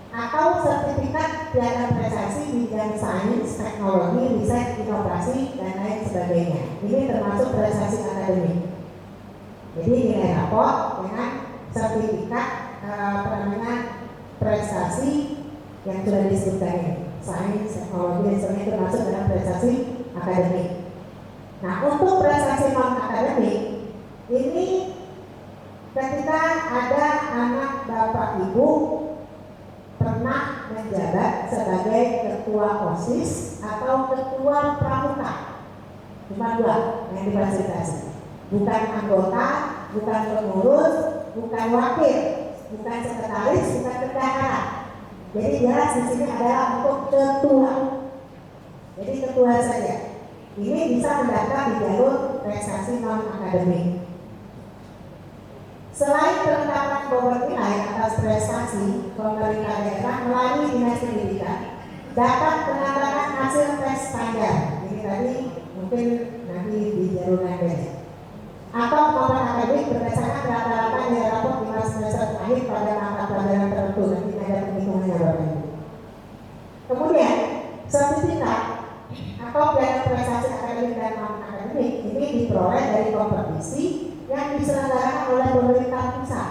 atau sertifikat piagam prestasi di bidang sains, teknologi, riset, inovasi, dan lain sebagainya. Ini termasuk prestasi akademik. Jadi nilai raport dengan sertifikat prestasi yang sudah disebutkan ini, sains, teknologi, dan sebagainya termasuk dalam prestasi akademik. Nah, untuk prestasi non akademik ini ketika ada anak bapak ibu pernah menjabat sebagai ketua OSIS atau ketua pramuka, cuma 2 yang difasilitasi, bukan anggota, bukan pengurus, bukan wakil, bukan sekretaris, bukan bendahara. Jadi jelas di sini adalah untuk ketua. Jadi ketua saja. Ini bisa mendaftar di jalur prestasi non akademik. Selain penetapan bobot nilai atas prestasi, pemerintah daerah melalui dinas pendidikan dapat menambahkan hasil tes standar. Ini tadi mungkin nanti di jalur lanjut. Atau kemampuan akademik berdasarkan rata-rata nilai raport 5 semester terakhir pada mata pelajaran tertentu. Nanti ada penghitungannya Bapak Ibu. Kemudian sertifikat atau piagam prestasi akademik dan non akademik ini diperoleh dari kompetisi yang diselenggarakan oleh pemerintah pusat,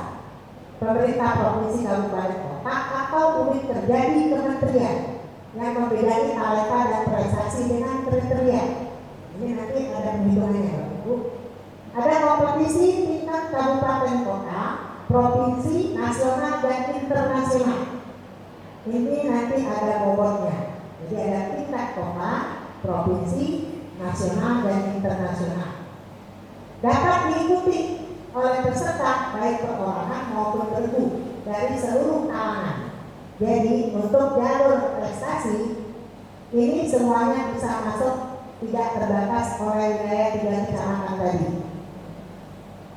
pemerintah provinsi, kabupaten, kota, atau unit kerja di kementerian yang membedakan talenta dan prestasi dengan kriteria. Ini nanti ada penghitungannya Bapak Ibu. Ada kompetisi tingkat kabupaten, kota, provinsi, nasional, dan internasional. Ini nanti ada bobotnya. Jadi ada tingkat kota, provinsi, nasional, dan internasional. Dapat diikuti oleh peserta baik perorangan maupun bergu dari seluruh kalangan. Jadi untuk jalur prestasi ini semuanya bisa masuk, tidak terbatas oleh wilayah 3 kecamatan tadi.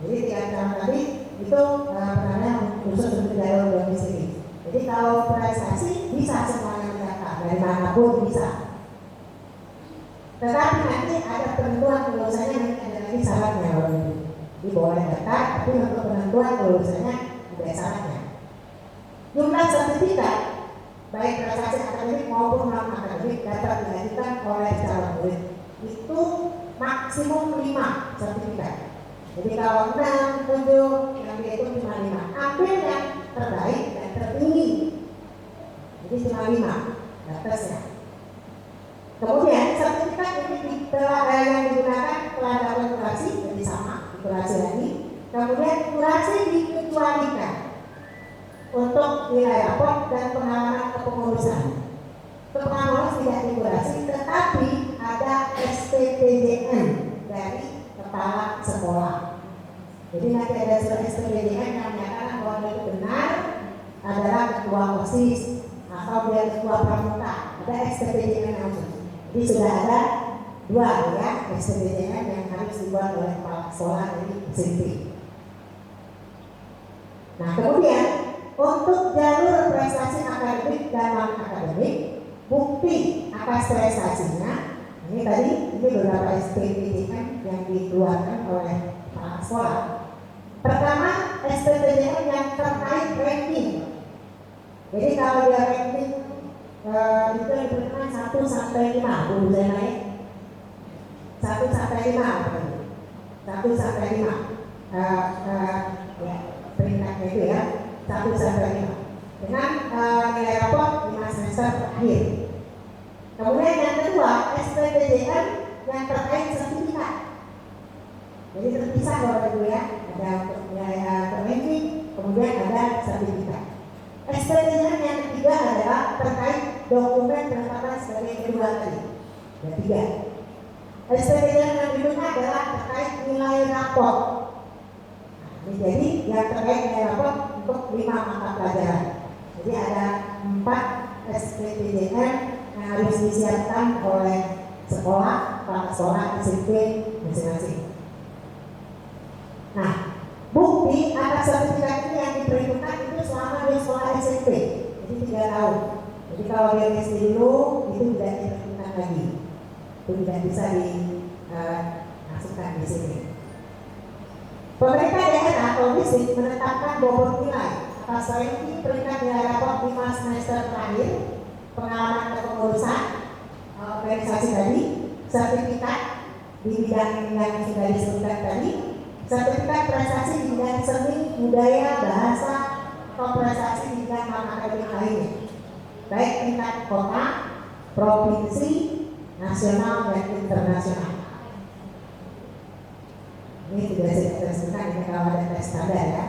Jadi 3 kecamatan tadi itu namanya khusus untuk jalur domisili. Jadi kalau prestasi bisa semuanya mendaftar dari manapun bisa. Tetapi nanti ada penentuan kelulusannya, nanti ada lagi syaratnya Bapak Ibu. Jadi boleh daftar, tapi untuk penentuan kelulusannya ada syaratnya. Jumlah sertifikat baik prestasi akademik maupun non akademik dapat diajukan oleh calon murid itu maksimum 5 sertifikat. Jadi kalau 6, 7, yang dia itu cuma 5. Ambil yang terbaik dan tertinggi. Jadi cuma 5 batasnya. Kemudian sertifikat ini yang digunakan telah dapat kurasi, jadi sama kurasi lagi. Kemudian kurasi dikecualikan untuk nilai raport dan pengalaman kepengurusan. Pengalaman tidak dikurasi, tetapi ada SPPJN dari kepala sekolah. Jadi nanti ada surat SPPJN yang menyatakan bahwa itu benar adalah ketua OSIS atau dia ketua pramuka. Ada SPPJN langsung. Jadi sudah ada 2 ya SPPJN yang harus dibuat oleh kepala sekolah dari SMP. Nah kemudian untuk jalur prestasi akademik dan non akademik, bukti atas prestasinya ini tadi ini beberapa SPPJN yang dikeluarkan oleh kepala sekolah. Pertama SPPJN yang terkait ranking. Jadi kalau dia ranking itu diperlukan 1 sampai 5, dulu saya naik 1 sampai 5, 1 sampai 5 ya peringkatnya itu ya 1 sampai 5 dengan nilai raport 5 semester terakhir. Kemudian yang kedua SPPJN yang terkait sertifikat. Jadi terpisah Bapak Ibu ya, ada nilai ranking, kemudian ada sertifikat. SPT-nya yang ketiga adalah terkait dokumen penetapan sebagai kedua tadi. Yang tiga. SPT-nya yang berikutnya adalah terkait nilai rapor. Nah, jadi yang terkait nilai rapor untuk 5 mata pelajaran. Jadi ada 4 SPTJM yang harus disiapkan oleh sekolah, kepala sekolah, SMP masing-masing. Nah, bukti atas sertifikat ini yang diperhitungkan itu selama dia sekolah SMP, jadi 3 tahun. Jadi kalau dia SD dulu itu tidak diperhitungkan lagi, itu tidak bisa dimasukkan di sini. Pemerintah daerah atau distrik menetapkan bobot nilai atas ranking peringkat nilai rapor 5 semester terakhir, pengalaman kepengurusan organisasi tadi, sertifikat di bidang yang sudah disebutkan tadi, sertifikat prestasi di bidang seni, budaya, bahasa, atau prestasi di bidang non-akademik lainnya, baik tingkat kota, provinsi, nasional, dan internasional. Ini sudah saya sebutkan ini kalau ada tes standar ya.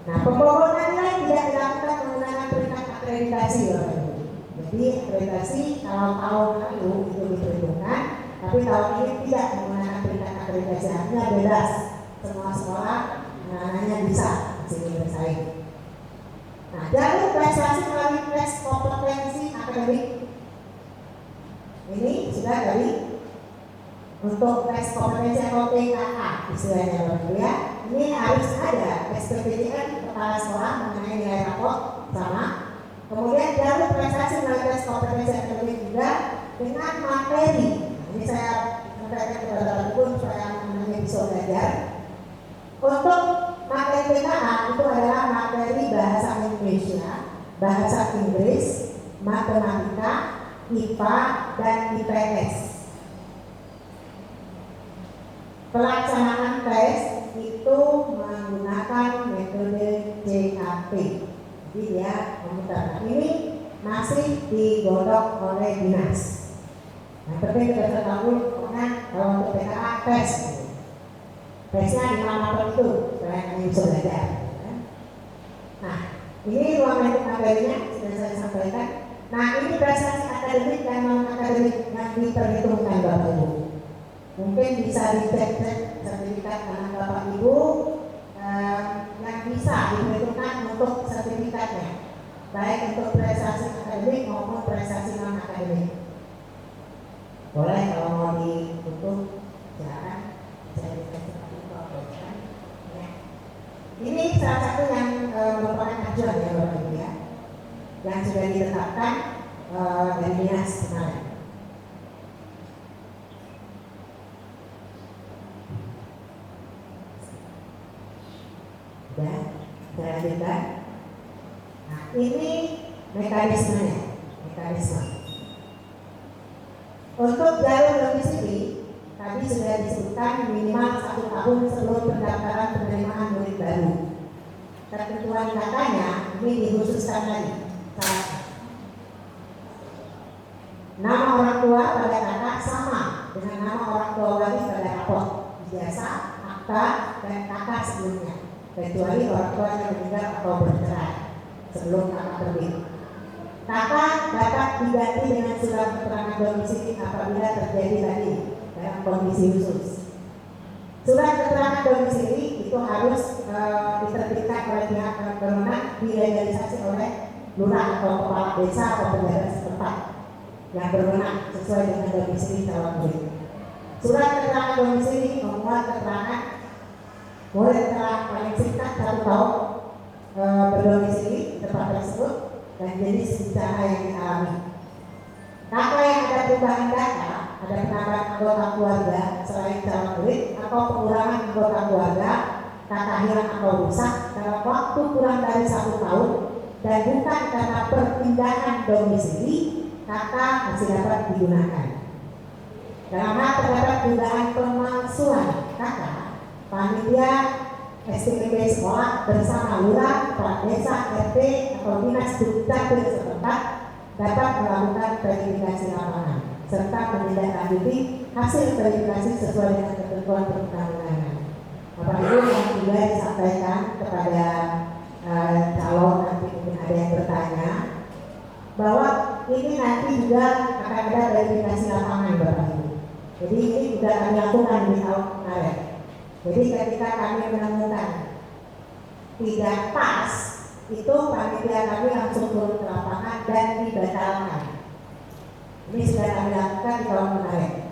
Nah, pembobotan nilai tidak dilakukan menggunakan peringkat akreditasi, Bapak Ibu. Jadi akreditasi kalau tahun lalu itu diperhitungkan, tapi tahun ini tidak menggunakan peringkat akreditasi. Artinya bebas, semua sekolah anak-anaknya bisa sini bersaing. Nah, jalur prestasi melalui tes kompetensi akademik ini sudah tadi untuk tes kompetensi atau TKA istilahnya Bapak Ibu ya. Ini harus ada SPTJM kepala sekolah mengenai nilai rapor sama. Kemudian jalur prestasi melalui tes kompetensi akademik juga dengan materi. Ini saya sampaikan kepada Bapak Ibu supaya anak-anaknya bisa belajar. Untuk materi TKA itu adalah materi bahasa Indonesia, bahasa Inggris, matematika, IPA, dan IPS. Pelaksanaan tes itu menggunakan metode CAP. Jadi dia memutar. Ini masih digodok oleh dinas. Nah, tapi kita ketahui pokoknya kalau untuk PKA tes, tesnya di mana itu supaya kalian bisa belajar. Nah, ini ruang lingkup materinya sudah saya sampaikan. Nah, ini prestasi akademik dan non akademik yang diperhitungkan Bapak Ibu. Mungkin bisa dicek sertifikat anak Bapak Ibu yang bisa diperhitungkan untuk sertifikatnya, baik untuk prestasi akademik maupun prestasi non akademik. Boleh kalau mau ditutup silakan. Saya dikasih ya. Ini salah satu yang merupakan acuan ya Bapak Ibu ya, yang sudah ditetapkan dari dinas kemarin. Ya, saya lanjutkan. Nah, ini mekanismenya. Untuk jalur domisili tadi sudah disebutkan minimal 1 tahun sebelum pendaftaran penerimaan murid baru. Ketentuan katanya ini dikhususkan lagi. Nama orang tua pada kakak sama dengan nama orang tua wali pada rapor, ijazah, akta, dan kakak sebelumnya, kecuali orang tua yang meninggal atau bercerai sebelum kakak terbit. Kakak dapat diganti dengan surat keterangan domisili apabila terjadi tadi dalam kondisi khusus. Surat keterangan domisili itu harus diterbitkan oleh pihak berwenang, dilegalisasi oleh lurah atau kepala desa atau pejabat setempat yang berwenang sesuai dengan domisili calon murid. Surat keterangan domisili memuat keterangan murid telah paling singkat 1 tahun berdomisili di tempat tersebut dan jenis bencana yang dialami. Kakak yang ada perubahan data, ada penambahan anggota keluarga selain calon murid atau pengurangan anggota keluarga, kakak hilang atau rusak dalam waktu kurang dari 1 tahun dan bukan karena perpindahan domisili, kakak masih dapat digunakan. Dalam hal terdapat dugaan pemalsuan kakak, panitia SPPB sekolah bersama lurah, kepala desa, RT atau dinas dukcapil setempat dapat melakukan verifikasi lapangan serta menindaklanjuti hasil verifikasi sesuai dengan ketentuan perundang-undangan. Bapak Ibu yang juga disampaikan kepada calon nanti ada yang bertanya bahwa ini nanti juga akan ada verifikasi lapangan Bapak Ibu. Jadi ini sudah kami lakukan di tahun kemarin. Jadi ketika kami menemukan tidak pas, itu panitia kami langsung turun ke lapangan dan dibatalkan. Ini sudah kami lakukan di tahun kemarin.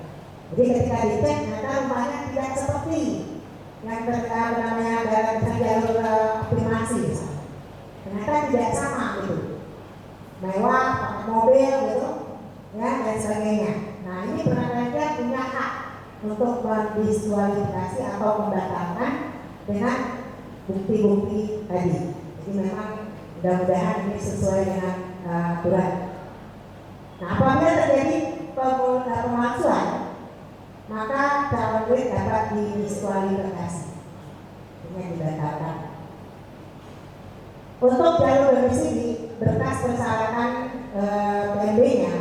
Jadi ketika dicek ternyata rumahnya tidak seperti yang namanya dalam jalur afirmasi, ternyata tidak sama gitu, mewah, pakai mobil gitu, ya dan sebagainya. Nah ini panitia punya hak untuk mendiskualifikasi atau membatalkan dengan bukti-bukti tadi. Jadi memang mudah-mudahan ini sesuai dengan aturan. Nah apabila terjadi pemalsuan, maka calon murid dapat didiskualifikasi dengan dibatalkan. Untuk jalur domisili, berkas persyaratan PMB-nya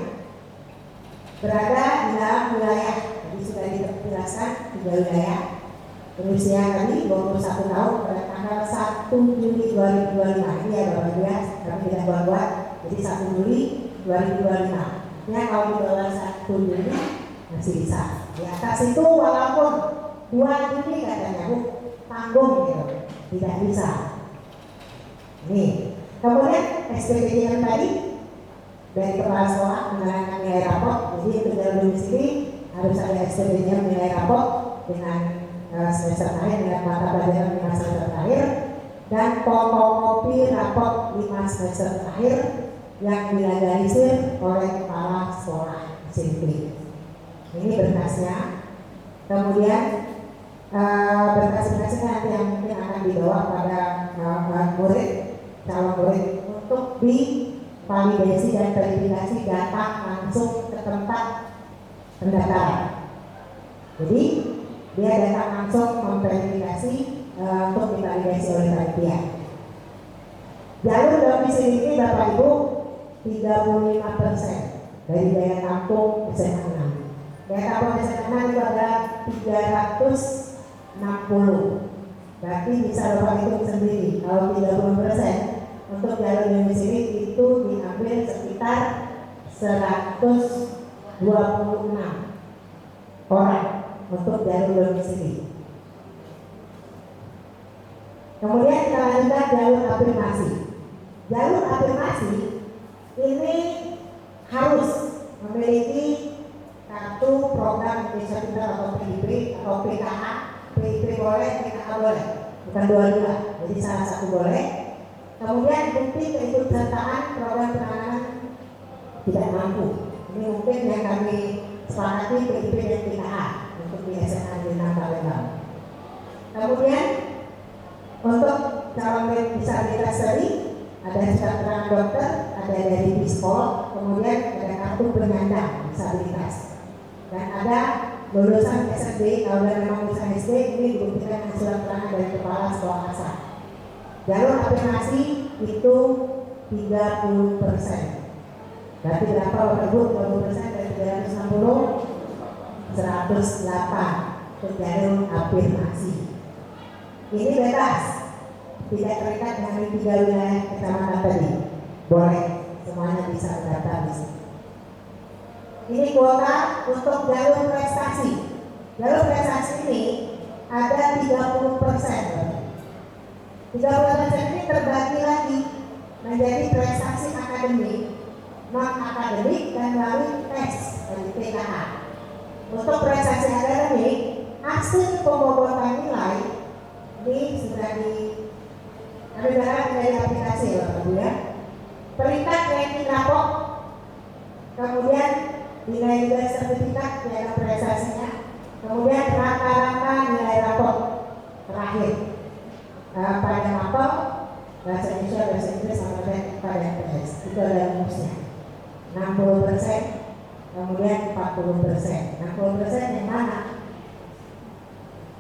berada di dalam wilayah, tadi sudah dijelaskan 3 wilayah. Berusia tadi 21 tahun pada tanggal 1 Juli 2025. Ini ya Bapak Ibu ya, kami tidak buat-buat. Jadi 1 Juli 2025. Ya kalau di bawah 1 Juli masih bisa. Di atas itu walaupun 2 Juli katanya Bu, tanggung gitu, tidak bisa. Nih, kemudian SPPJ yang tadi dari kepala sekolah menerangkan nilai raport. Jadi untuk jalur domisili harus ada SPPJ nilai raport dengan semester akhir dengan mata pelajaran 5 semester akhir dan fotokopi raport 5 semester akhir yang dilegalisir oleh kepala sekolah SMP. Ini berkasnya. Kemudian berkas-berkasnya nanti yang mungkin akan dibawa pada murid, calon murid untuk divalidasi dan verifikasi datang langsung ke tempat pendaftaran. Jadi dia datang langsung memverifikasi untuk divalidasi oleh panitia. Jalur domisili ini Bapak Ibu 35% dari daya tampung SMA 6. Daya tampung SMA 6 itu adalah 360. Berarti bisa Bapak hitung sendiri. Kalau 30% untuk jalur domisili itu diambil sekitar 126 orang untuk jalur domisili. Kemudian kita lanjutkan jalur afirmasi. Jalur afirmasi ini harus memiliki kartu program Indonesia Pintar atau PIP atau PKH. PIP boleh, PKH boleh, bukan dua-dua. Jadi salah satu boleh. Kemudian bukti keikutsertaan program penanganan tidak mampu. Ini mungkin yang kami sepakati PIP dan PKH untuk di SMA Negeri Palembang. Kemudian untuk calon disabilitas tadi ada surat keterangan dokter, ada dari psikolog, kemudian ada kartu penyandang disabilitas, dan ada lulusan SD. Kalau memang lulusan SD ini dibuktikan dengan surat keterangan dari kepala sekolah asal. Jalur afirmasi itu 30%. Berarti berapa Bapak Ibu? 30% dari 360, 108 untuk jalur afirmasi. Ini bebas, tidak terikat dengan 3 wilayah kecamatan tadi. Boleh, semuanya bisa terdaftar di sini. Ini kuota untuk jalur prestasi. Jalur prestasi ini ada 30%. 30% ini terbagi lagi menjadi prestasi akademik, non akademik, dan melalui tes dari PKH. Untuk prestasi akademik, hasil pembobotan nilai ini sudah dari aplikasi ya Bapak Ibu ya. Peringkat ranking raport, kemudian nilai juga sertifikat dalam prestasinya, kemudian rata-rata nilai raport terakhir pada mapel bahasa Indonesia, bahasa Inggris, sama pada PS itu ada rumusnya 60%, kemudian 40%. 60% yang mana?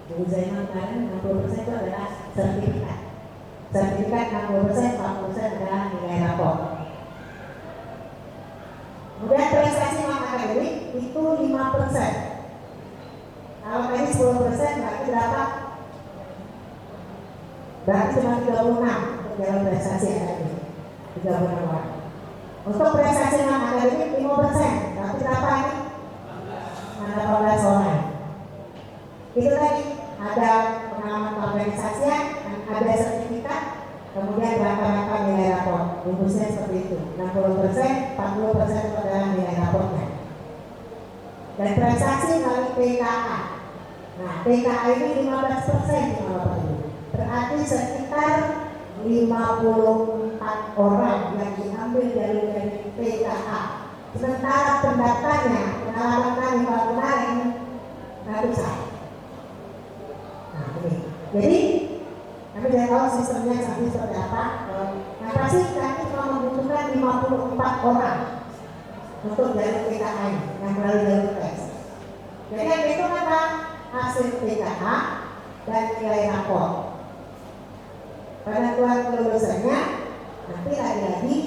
Bu Zainal kemarin 60% itu adalah sertifikat. Sertifikat 60%, 40% adalah nilai rapor. Kemudian prestasi non akademik itu 5%. Kalau tadi 10% berarti berapa? Berarti cuma 36 untuk jalur prestasi akademik. 30 orang. Untuk prestasi non akademik 5%, tapi berapa ini? 18 orang. Itu tadi ada pengalaman keorganisasian, ada sertifikat, kemudian rata-rata nilai rapor. Rumusnya seperti itu, 60%, 40% adalah nilai rapornya. Dan prestasi melalui PKA. Nah, PKA ini 15% berarti sekitar 54 orang yang diambil dari PKA. Sementara pendaftarnya, pengalaman kami kemarin ratusan. Nah, ini. Jadi kami tidak tahu sistemnya seperti apa. Nah, pasti kami cuma membutuhkan 54 orang untuk jalur PKA yang melalui jalur tes. Jadi yang itu apa? Hasil PKA dan nilai rapor. Penentuan kelulusannya nanti lagi-lagi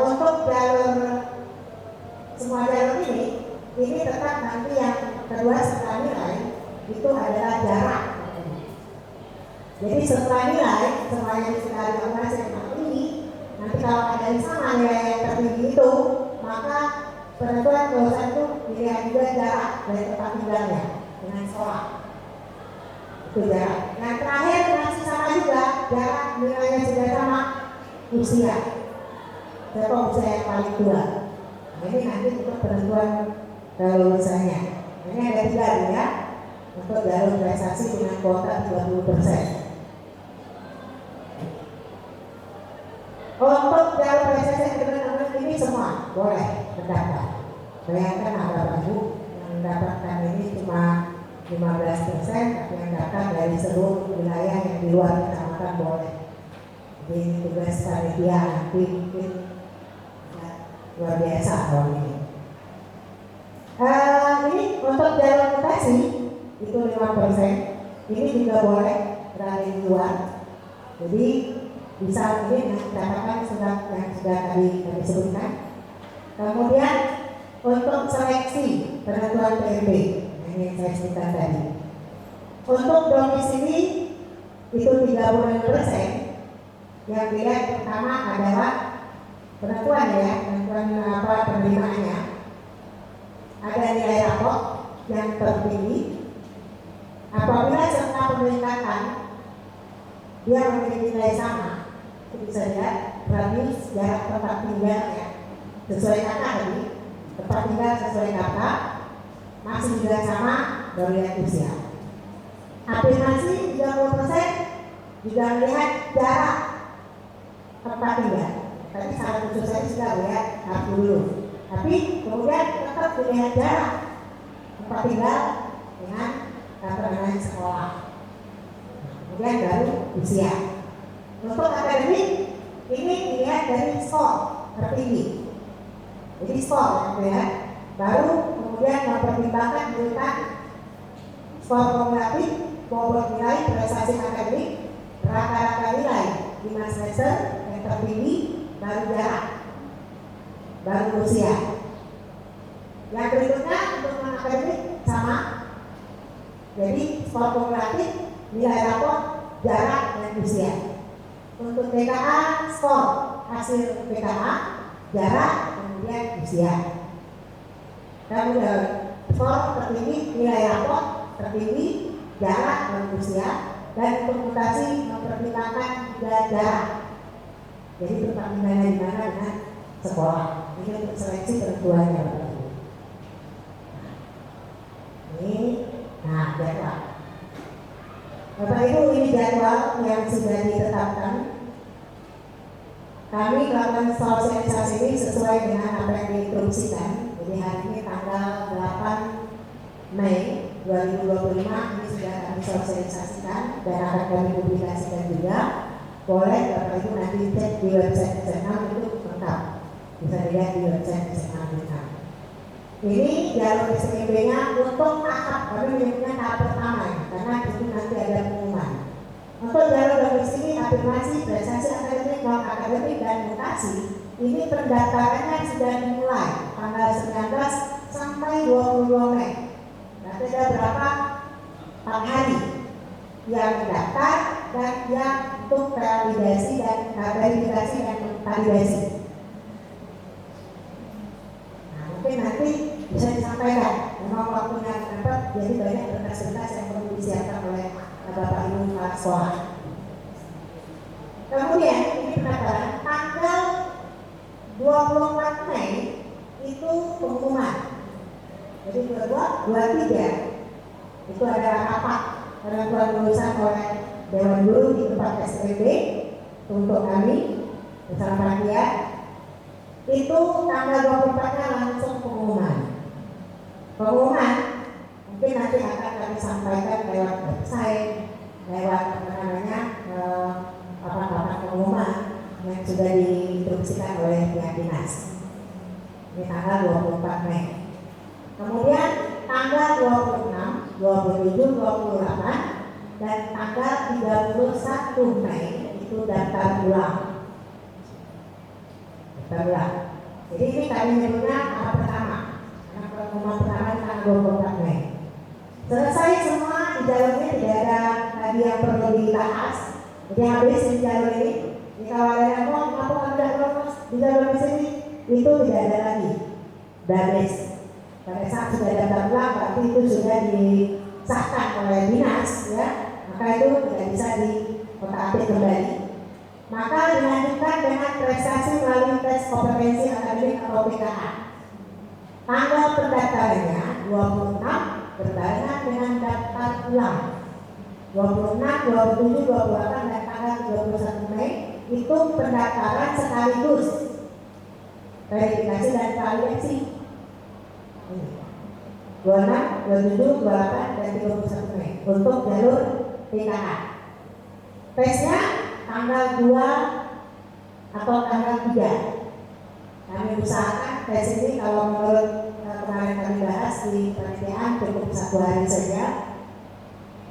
untuk jalur semua jalur ini tetap nanti yang kedua setelah nilai itu adalah jarak. Jadi setelah nilai semuanya sudah dilakukan ini nanti kalau ada yang sama nilai yang tertinggi itu maka penentuan kelulusan itu dilihat juga jarak dari tempat tinggalnya dengan sekolah. Itu jarak. Yang terakhir masih sama juga jarak nilainya sudah sama usia. Siapa usia yang paling tua? Ini nanti untuk penentuan kelulusannya. Ini ada 3 ya untuk jalur prestasi dengan kuota 30%. Untuk jalur prestasi teman-teman ini semua boleh mendaftar. Bayangkan ada Ibu yang mendapatkan ini cuma 15%, tapi yang datang dari seluruh wilayah yang di luar kecamatan boleh. Jadi ini tugas panitia nanti mungkin ya, luar biasa kalau ini. Ini untuk jalur mutasi itu 5%. Ini juga boleh berada di luar. Jadi bisa ini yang dikatakan yang sudah tadi kami sebutkan. Kemudian untuk seleksi penentuan PMB ini yang saya sebutkan tadi. Untuk domisili itu 30%. Yang dilihat pertama adalah penentuan penerimaannya. Ada nilai rapor yang tertinggi. Apabila serta peningkatan dia memiliki nilai sama, bisa lihat radius jarak tempat tinggalnya sesuai kata tadi, tempat tinggal sesuai kata masih juga sama dari usia. Afirmasi 30% juga melihat jarak tempat tinggal. Tadi salah khusus saya sudah lihat dulu. Tapi kemudian tetap dilihat jarak tempat tinggal dengan keterangan sekolah. Kemudian baru usia. Untuk akademik ini dilihat dari skor tertinggi. Jadi skor yang dilihat, baru kemudian mempertimbangkan urutan skor kumulatif, bobot nilai prestasi akademik, rata-rata nilai 5 semester yang tertinggi, baru jarak, baru usia. Yang berikutnya untuk non akademik sama. Jadi skor kumulatif, nilai rapor, jarak dan usia. Untuk PKA skor hasil PKA, jarak, kemudian usia. Kemudian skor tertinggi, nilai rapor tertinggi, jarak dan usia. Dan untuk mutasi mempertimbangkan juga jarak. Jadi pertandingannya di mana dengan sekolah. Ini untuk seleksi penentuannya. Ini, nah jadwal. Bapak Ibu, ini jadwal yang sudah ditetapkan. Kami melakukan sosialisasi ini sesuai dengan apa yang diinstruksikan. Jadi hari ini tanggal 8 Mei 2025 ini sudah kami sosialisasikan dan akan kami publikasikan juga. Boleh Bapak Ibu nanti cek di website SMA itu lengkap. Bisa dilihat di website SMA kita. Ini jalur SPB-nya untuk tahap, kami menyebutnya tahap pertama ya, karena itu nanti ada pengumuman. Untuk jalur domisili, afirmasi, prestasi akademik, non akademik dan mutasi, ini pendaftarannya sudah dimulai tanggal 19 sampai 22 Mei. Nanti ada berapa 4 hari yang mendaftar agar dia untuk verifikasi dan validasi. Nah, mungkin nanti bisa disampaikan memang waktunya dapat, jadi banyak berkas-berkas yang perlu disiapkan oleh Bapak Ibu kepala sekolah. Kemudian ini pendaftaran tanggal 24 Mei itu pengumuman. Jadi 23 itu ada rapat penentuan lulusan oleh Dewan Guru di tempat SPB untuk kami bersama panitia. Itu tanggal 24-nya langsung pengumuman. Pengumuman mungkin nanti akan kami sampaikan lewat website, lewat papan pengumuman yang sudah diinstruksikan oleh pihak dinas. Ini tanggal 24 Mei. Kemudian tanggal 26, 27, 28 dan tanggal 31 Mei itu daftar ulang. Jadi ini kami menyebutnya tahap pertama. Karena pengumuman pertama tanggal 24 Mei. Selesai semua di jalurnya, tidak ada lagi yang perlu dibahas. Jadi habis di jalur ini. Jadi kalau ada yang mau tidak lolos di jalur di sini, itu tidak ada lagi. Habis. Pada saat sudah daftar ulang, berarti itu sudah disahkan oleh dinas, ya. Maka itu tidak bisa dikotak-atik kembali. Maka dilanjutkan dengan prestasi melalui tes kompetensi akademik atau PKA. Tanggal pendaftarannya 26 berbarengan dengan daftar ulang. 26, 27, 28 dan tanggal 31 Mei itu pendaftaran sekaligus verifikasi dan validasi. 26, 27, 28 dan 31 Mei untuk jalur PKA. Tesnya tanggal 2 atau tanggal 3. Kami usahakan tes ini kalau menurut kemarin kami bahas di penelitian cukup 1 hari saja.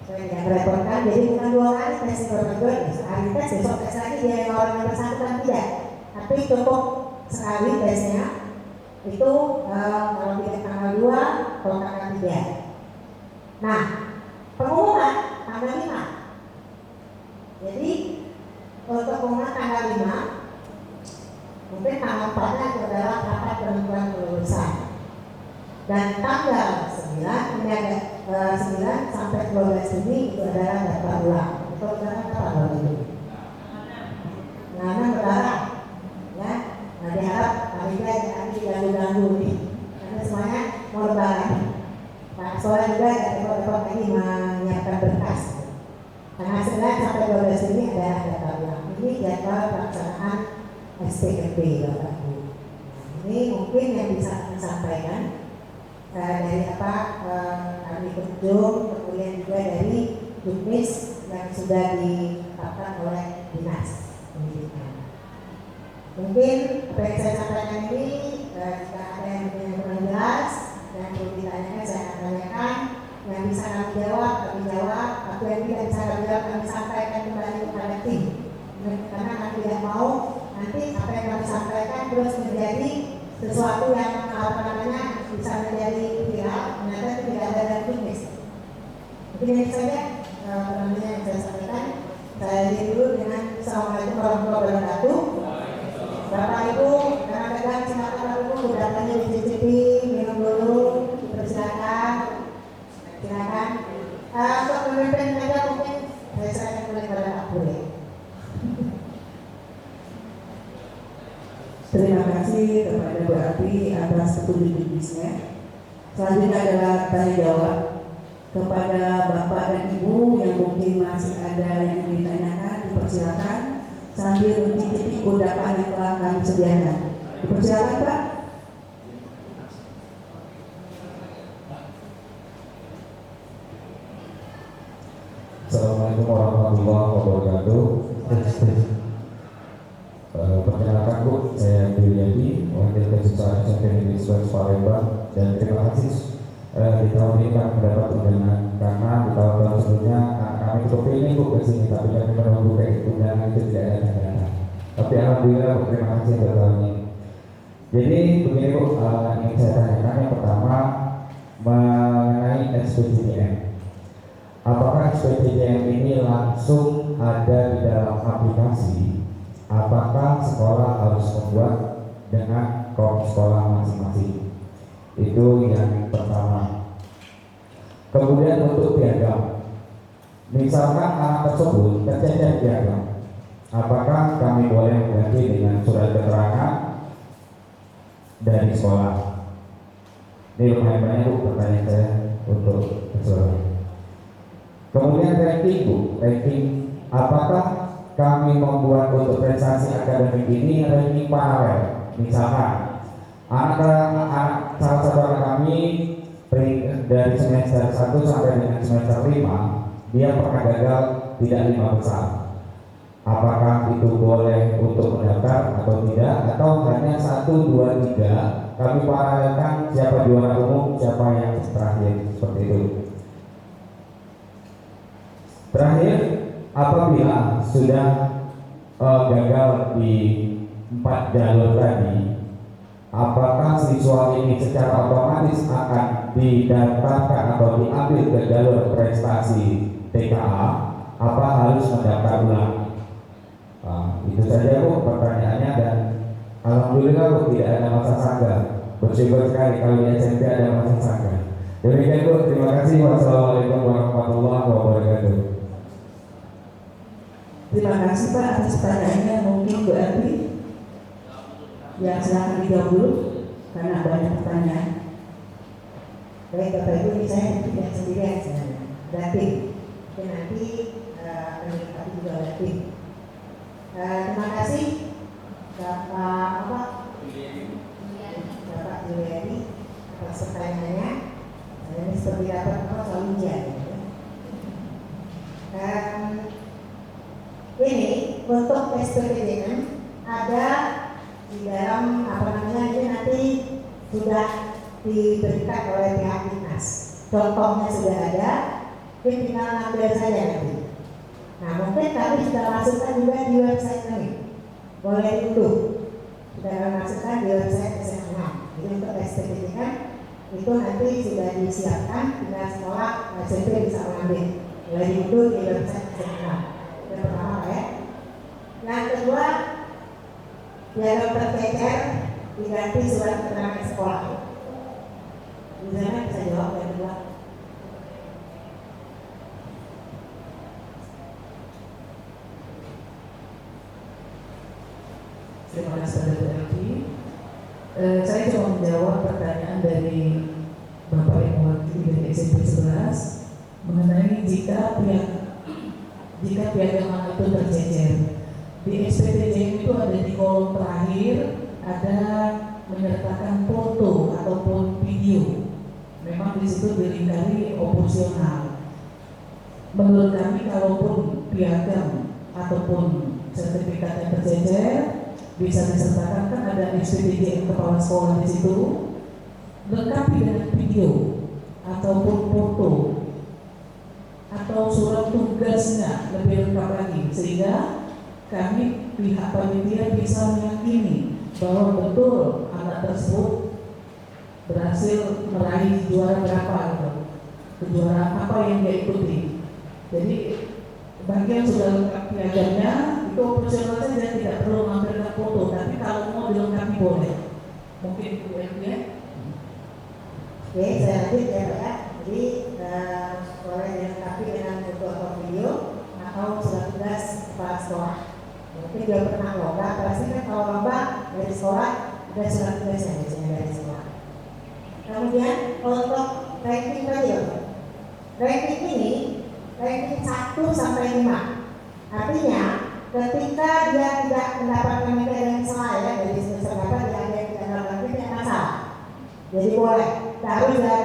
Saya tidak merepotkan, jadi bukan 2 kali tes berdua, sekali tes besok tes lagi dia yang orang yang bersangkutan tidak. Tapi cukup sekali tesnya itu kalau tidak tanggal 2 atau tanggal 3. Nah, pengumuman tanggal 5. Jadi untuk pengumuman tanggal 5, mungkin tanggal 4-nya adalah rapat penentuan kelulusan. Dan tanggal 9, ini ada 9 sampai 12 Juni itu adalah daftar ulang. Itu adalah apa ini? Nah, berdarah, ya. Nah, diharap kami diganggu-ganggu nih, karena semuanya mau lebaran. Pak Soalnya juga ada repot-repot lagi menyiapkan berkas. Tanggal 9 sampai 12 Juni adalah daftar ulang. Ini jadwal pelaksanaan SPMB, Bapak Ibu. Ini mungkin yang bisa kami sampaikan. Dari kami kunjung, kemudian juga dari juknis yang sudah ditetapkan oleh dinas pendidikan. Mungkin apa yang saya sampaikan ini jika ada yang kurang jelas dan perlu ditanyakan saya akan tanyakan. Yang bisa kami jawab, tapi yang tidak bisa kami jawab kami sampaikan kembali kepada tim. Karena kami tidak mau nanti apa yang kami sampaikan terus menjadi sesuatu yang bisa menjadi viral, ternyata tidak ada dalam juknis. Mungkin ini saja yang saya sampaikan. Saya akhiri dulu dengan Assalamualaikum warahmatullahi wabarakatuh. Bapak Ibu, karena tegang silakan Bapak Ibu kudapannya dicicipi, minum dulu, silakan. Untuk memimpin saja mungkin saya serahkan kepada Pak Bule. Terima kasih kepada Bu Api atas petunjuk juknisnya. Selanjutnya adalah tanya jawab kepada Bapak dan Ibu yang mungkin masih ada yang ditanyakan, dipersilakan sambil mencicipi kudapan yang telah kami sediakan. Dipersilakan Pak. Assalamualaikum warahmatullahi wabarakatuh. Perkenalkan Bu, saya Bilyadi, Wakil Ketua SMP Negeri 11 Palembang, dan terima kasih di tahun ini kami mendapat undangan karena di tahun-tahun sebelumnya kami kepingin Bu kesini, tapi kami menunggu undangan itu tidak ada tanda. Tapi alhamdulillah Bu, terima kasih untuk tahun ini. Jadi begini Bu, yang saya tanyakan yang pertama mengenai SPDM. Apakah SPDM ini langsung ada di dalam aplikasi, apakah sekolah harus membuat dengan kop sekolah masing-masing? Itu yang pertama. Kemudian untuk piagam, misalkan anak tersebut tercecer piagam, apakah kami boleh mengganti dengan surat keterangan dari sekolah? Ini lumayan banyak pertanyaan saya untuk sekolah. Kemudian ranking, apakah kami membuat untuk prestasi akademik ini ranking paralel? Misalkan anak salah satu anak kami dari semester 1 sampai dengan semester 5 dia pernah gagal tidak 5 besar. Apakah itu boleh untuk mendaftar atau tidak, atau hanya 1, 2, 3 kami paralelkan siapa juara umum, siapa yang terakhir, seperti itu. Terakhir, apabila sudah gagal di 4 jalur tadi, apakah siswa ini secara otomatis akan didaftarkan atau diambil ke jalur prestasi TKA, apa harus mendaftar ulang? Itu saja Bu pertanyaannya, dan alhamdulillah Bu tidak ada masa sangga. Bersyukur sekali kalau di SMP ada masa sangga. Demikian Bu, terima kasih. Wassalamualaikum warahmatullahi wabarakatuh. Terima kasih Pak atas pertanyaannya. Mungkin Bu Elvi yang silahkan dijawab dulu karena banyak pertanyaan. Baik Bapak Ibu, ini saya tidak sendirian sebenarnya, ada tim. Dan nanti akan dilengkapi juga oleh tim. Terima kasih Bapak Juliani atas pertanyaannya. Ini seperti dapat selalu ujian. Ini untuk SPPDM ada di dalam ini nanti sudah diberikan oleh pihak dinas. Contohnya sudah ada, kita tinggal ngambil saja nanti. Nah mungkin kami sudah masukkan juga di website kami. Boleh diunduh. Sudah masukkan di website SMA. Jadi untuk SPPDM itu nanti sudah disiapkan, tinggal sekolah SMP bisa mengambil. Boleh diunduh di website SMA. Yang pertama ya. Yang kedua, piagam tercecer diganti surat keterangan sekolah. Misalnya bisa jawab yang kedua. Terima kasih Bu Elvi. Saya cuma menjawab pertanyaan dari Bapak yang mewakili dari SMP 11 mengenai jika piagam itu tercecer. Di SPPDM itu ada di kolom terakhir ada menyertakan foto ataupun video. Memang di situ dilingkari opsional. Menurut kami kalaupun piagam ataupun sertifikat yang tercecer bisa disertakan, kan ada SPPDM kepala sekolah di situ, lengkapi dengan video ataupun foto atau surat tugasnya lebih lengkap lagi, sehingga kami pihak panitia bisa meyakini bahwa betul anak tersebut berhasil meraih juara berapa gitu, kejuaraan apa yang dia ikuti. Jadi bagi yang sudah lengkap piagamnya itu opsional saja, tidak perlu mengambil foto, tapi kalau mau dilengkapi boleh. Mungkin Bu ya. Oke, saya lanjut ya Pak ya. Jadi boleh dilengkapi dengan foto atau video atau surat tugas kepala sekolah. Mungkin dia pernah lomba, pasti kan kalau lomba dari sekolah ada surat tugasnya biasanya dari sekolah. Kemudian untuk ranking tadi ya, ranking ini ranking 1 sampai 5. Artinya ketika dia tidak mendapatkan nilai yang salah ya, dari semester berapa dia ada yang tidak mendapatkan tidak masalah. Jadi boleh, harus ya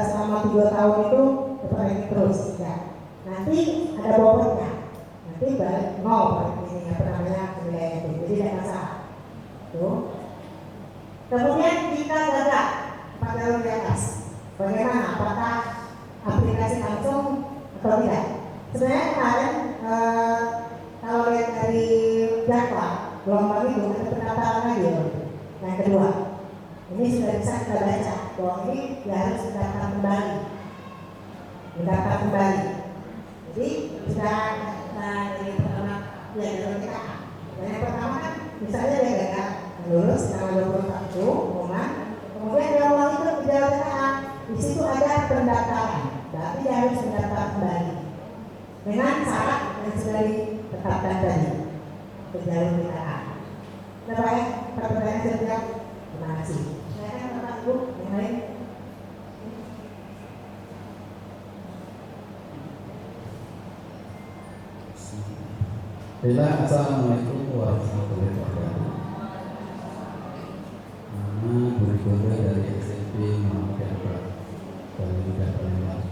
selama 3 tahun itu dapat ranking terus ya. Nanti ada bobotnya. Nanti balik 0 ini apa namanya nilai itu, jadi tidak masalah. Tuh. Kemudian jika gagal 4 jalur di atas, bagaimana? Apakah aplikasi langsung atau tidak? Sebenarnya kemarin kalau lihat dari jadwal gelombang itu ada pendaftaran lagi ya. Yang kedua, ini sudah bisa kita baca bahwa ini dia harus mendaftar kembali. Jadi sudah pendaftaran dari pertama ya jalur PKA. Yang pertama kan misalnya dia gagal lulus tanggal 24 itu pengumuman, kemudian dia mau ikut di jalur PKA, di situ ada pendaftaran, tapi dia harus mendaftar kembali dengan syarat yang sudah ditetapkan tadi ke jalur PKA. Nah, baik, pertanyaan saya jawab. Terima kasih. Saya kan Bapak Ibu yang lain. Assalamualaikum warahmatullahi wabarakatuh. Nama Guru Gonda dari SMP Muhammad Yanpra Bali Palembang.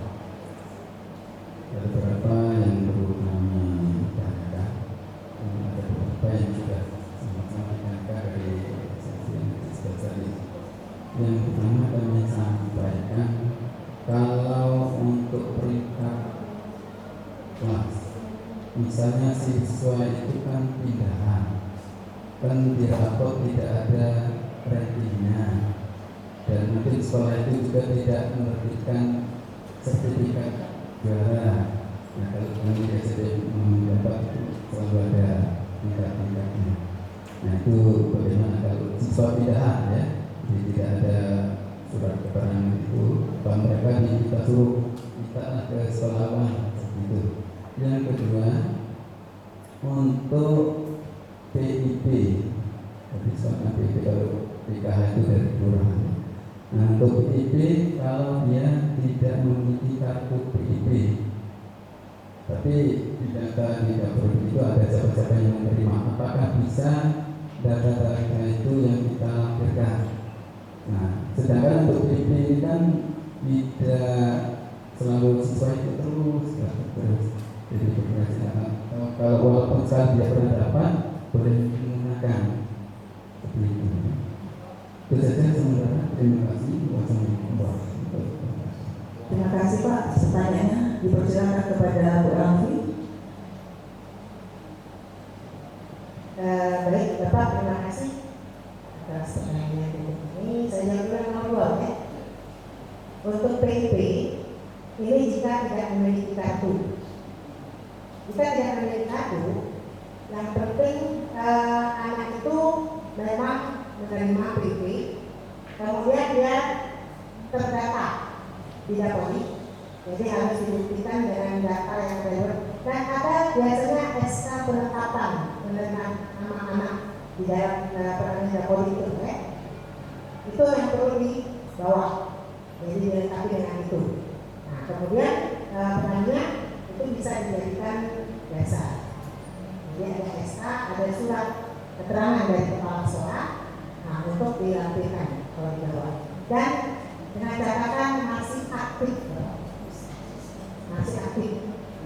Ada beberapa yang perlu kami tanyakan, ada beberapa yang juga sama-sama ditanyakan dari SMP spesialis. Yang pertama kami sampaikan, kalau untuk peringkat kelas, misalnya siswa itu kan pindahan, kan di rapot tidak ada rankingnya, dan mungkin sekolah itu juga tidak menerbitkan sertifikat juara. Nah, kalau kami SD mendapat itu selalu ada tingkat-tingkatnya. Nah, itu bagaimana kalau siswa pindahan ya, jadi tidak ada surat keterangan itu, kalau mereka kita suruh minta ke sekolah awal seperti itu. Yang kedua, untuk PIP, jadi soalnya PIP kalau PKH itu dari kelurahan. Nah, untuk PIP kalau dia tidak memiliki kartu PIP, tapi di data di dapur itu ada siapa-siapa yang menerima, apakah bisa data-data itu yang kita lampirkan? Nah, sedangkan untuk PIP ini kan tidak selalu siswa itu terus. Jadi kalau walaupun saya tidak pernah dapat, boleh menggunakan seperti itu. Itu saja sementara. Terima kasih. Wassalamualaikum warahmatullahi wabarakatuh. Terima kasih Pak. Pertanyaannya dipersilakan kepada Bu Alfi. Baik Bapak, terima kasih atas pertanyaan ini. Saya jawab yang nomor 2 ya. Untuk PIP ini jika tidak memiliki kartu. Jika tidak memiliki kartu, yang penting anak itu memang menerima PIP, kemudian dia terdata di Dapodi, jadi harus dibuktikan dengan data yang benar. Dan ada biasanya SK penetapan penerima nama anak di dalam peran Dapodi itu, itu yang perlu dibawa, jadi dilengkapi dengan itu. Nah, kemudian perannya itu bisa dijadikan dasar. Jadi ada SK, ada surat keterangan dari kepala sekolah, nah untuk dilampirkan kalau dibawa. Dan dengan catatan masih aktif,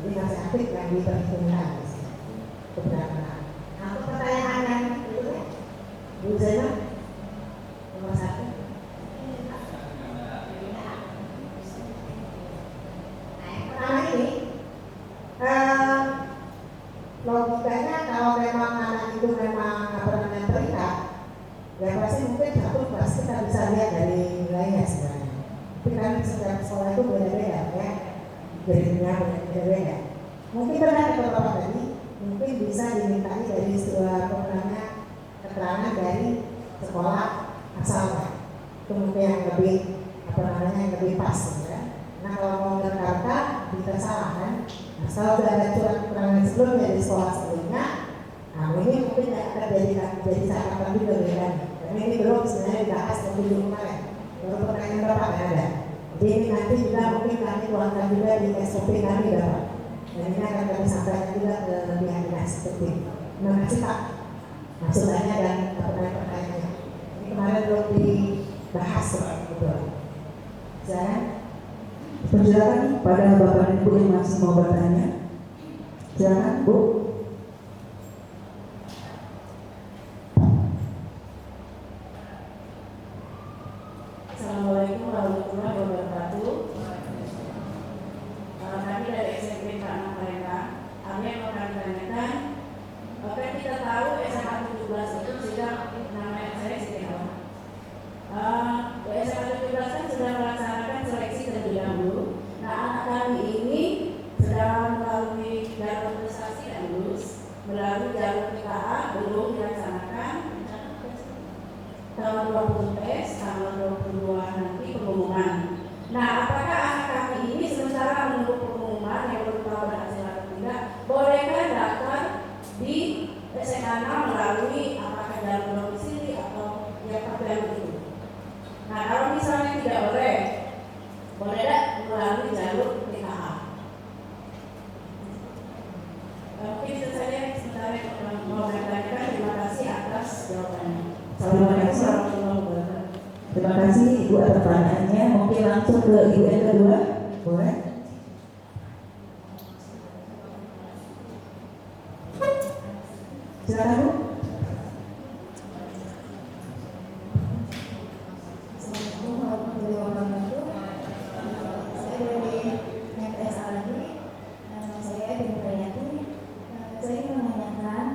jadi masih aktif yang diperhitungkan kebenaran. Nah, untuk pertanyaan yang berikutnya, Bu Zainab, nomor 1. Pertama ini, logikanya kalau memang anak itu memang pernah terikat, ya pasti mungkin satu kelas kita bisa lihat dari nilainya sebenarnya. Tapi kan setiap sekolah itu beda-beda ya, gradenya beda-beda. Mungkin benar kata Bapak tadi, mungkin bisa dimintai dari sebuah programnya keterangan dari sekolah asalnya. Itu mungkin yang lebih yang lebih pas ya. Nah, kalau mau berkata bisa salah kan. Nah, kalau sudah ada surat keterangan sebelumnya di sekolah sebelumnya, nah ini mungkin akan jadi catatan juga bedanya. Karena ini belum sebenarnya dibahas lebih dulu kemarin. Baru pertanyaan Bapak kan ada. Jadi ini nanti juga mungkin kami tuangkan juga di SOP kami Bapak. Dan ini akan kami sampaikan juga ke pihak dinas seperti ini. Terima kasih Pak masukannya dan pertanyaannya. Ini kemarin belum dibahas seperti itu. Silakan. Persilakan pada Bapak dan Ibu yang masih mau bertanya. Silakan Bu. Assalamualaikum warahmatullahi wabarakatuh. Kami dari SMP Pak Palembang, kami yang akan menanyakan, kan kita tahu SMA 17 itu sudah namanya saya Siti Hawa. SMA 17 kan sudah melaksanakan seleksi terlebih dahulu. Nah, anak kami ini sedang melalui jalur prestasi Terima kasih Ibu atas pertanyaannya. Mungkin langsung ke Ibu yang kedua, boleh? Silakan Bu. Assalamualaikum warahmatullahi wabarakatuh. Saya dari MTSA lagi. Saya Ibu Rayati. Saya ingin menanyakan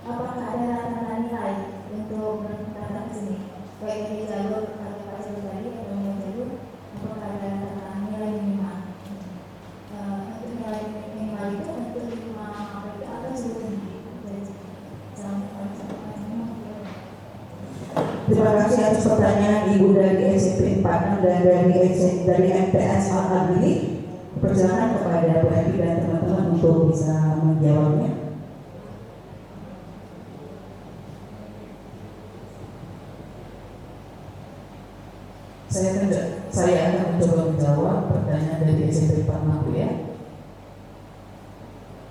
apakah ada rata-rata nilai untuk datang ke sini, baik dari jalur atau jalur tadi atau jalur, apakah ada rata-rata nilai minimal? Untuk nilai minimal itu untuk 5 atau sebelumnya. Terima kasih atas pertanyaan Ibu dari SMP 46 dan dari MTS Al-Adli. Persilakan kepada Bu Edi dan teman-teman untuk bisa menjawabnya. Saya akan mencoba menjawab pertanyaan dari SMP 46 ya.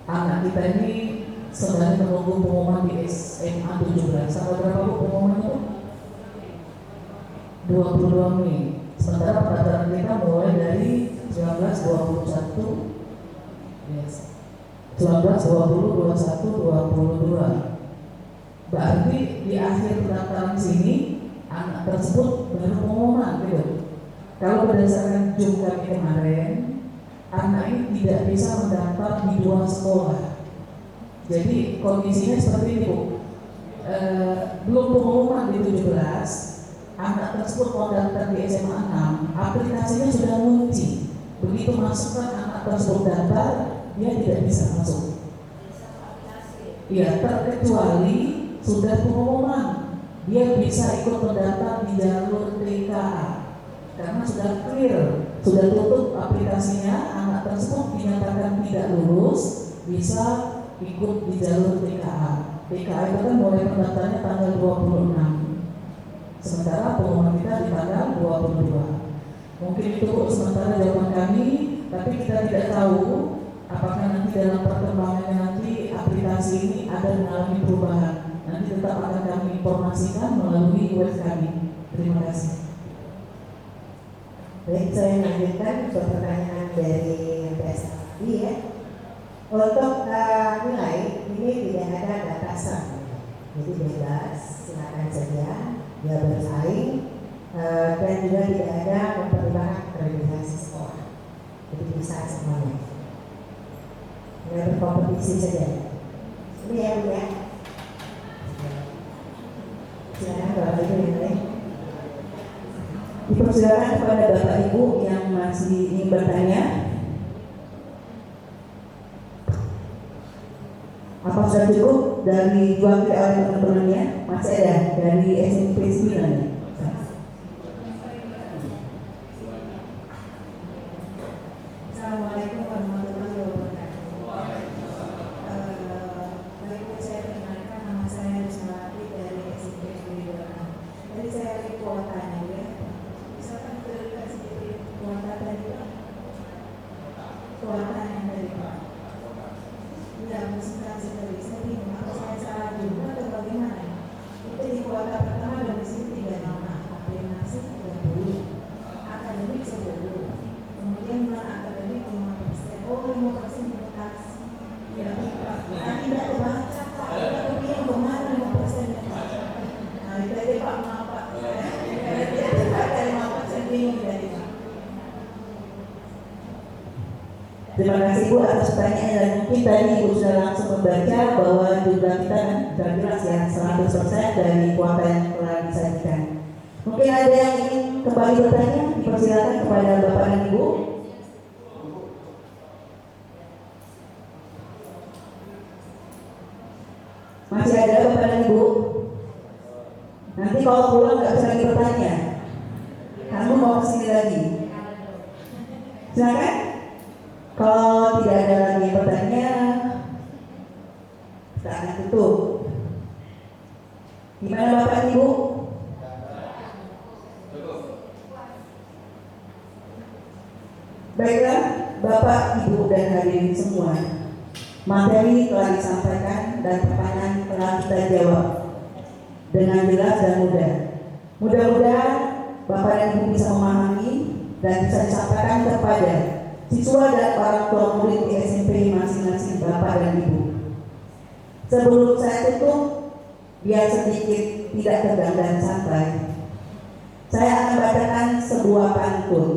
Anak kita ini sebenarnya menunggu pengumuman di SMA 17. Tanggal berapa Bu pengumumannya Bu? 22 Mei. Sementara pendaftaran kita mulai dari 19, 21, 22, 22. Berarti di akhir pendaftaran sini anak tersebut baru pengumuman gitu. Kalau berdasarkan jum kami kemarin, anak ini tidak bisa mendaftar di 2 sekolah. Jadi kondisinya seperti ini Bu. Belum pengumuman di 17, anak tersebut mau daftar di SMA 6, aplikasinya sudah ngunci. Begitu masukkan anak tersebut daftar, dia tidak bisa masuk. Iya, terkecuali sudah pengumuman, dia bisa ikut mendaftar di jalur TKA. Karena sudah clear, sudah tutup aplikasinya, anak tersebut dinyatakan tidak lulus, bisa ikut di jalur TKA. TKA itu kan mulai pendaftarannya tanggal 26. Sementara pengumuman kita di tanggal 22. Mungkin itu Bu sementara jawaban kami, tapi kita tidak tahu apakah nanti dalam perkembangannya nanti aplikasi ini ada mengalami perubahan. Nanti tetap akan kami informasikan melalui web kami. Terima kasih. Baik, saya lanjutkan ke pertanyaan dari MTS tadi ya. Untuk nilai ini tidak ada batasan, jadi bebas, silakan saja dia bersaing dan juga tidak ada mempertimbangkan akreditasi sekolah, jadi bisa semuanya, tidak berkompetisi saja. Ini ya Bu ya. Silakan Bapak Ibu yang lain. Dipersilakan kepada Bapak Ibu yang masih ingin bertanya. Apa sudah cukup dari diwakili oleh teman-temannya? Masih ada dari SMP 9. Assalamualaikum warahmatullahi wabarakatuh. Baik, saya perkenalkan, nama saya Rusmawati dari SMP 9. Jadi saya lihat kuotanya ya. Misalkan kita sedikit kuota tadi Pak. Kuota yang dari Pak. Tidak musnah sekali. Saya bingung apa saya salah juga atau bagaimana? Itu di kuota pertama dan di sini 3 nama. Aplikasi 30, akademik 10. Kemudian non akademik 5%. Oh 5% votasi. Ya, tidak terbaca Pak. Tapi yang kemana 5%? Nah itu aja Pak, maaf Pak. Jadi Pak dari 5% bingung dari Pak. Terima kasih Bu atas pertanyaannya, dan mungkin tadi Ibu sudah langsung membaca bahwa jumlah kita kan sudah jelas ya 100% dari kuota yang telah disajikan. Mungkin ada yang ingin kembali bertanya, dipersilakan kepada Bapak dan Ibu. Masih ada Bapak dan Ibu? Nanti kalau pulang nggak bisa lagi bertanya, kamu mau kesini lagi. Silakan. Kalau tidak ada lagi yang bertanya, kita akan tutup. Gimana Bapak Ibu? Baiklah Bapak Ibu dan hadirin semua, materi telah disampaikan dan pertanyaan telah kita jawab dengan jelas dan mudah. Mudah-mudahan Bapak dan Ibu bisa memahami dan bisa disampaikan kepada siswa dan orang tua murid di SMP masing-masing Bapak dan Ibu. Sebelum saya tutup, biar sedikit tidak tegang dan santai, saya akan bacakan sebuah pantun.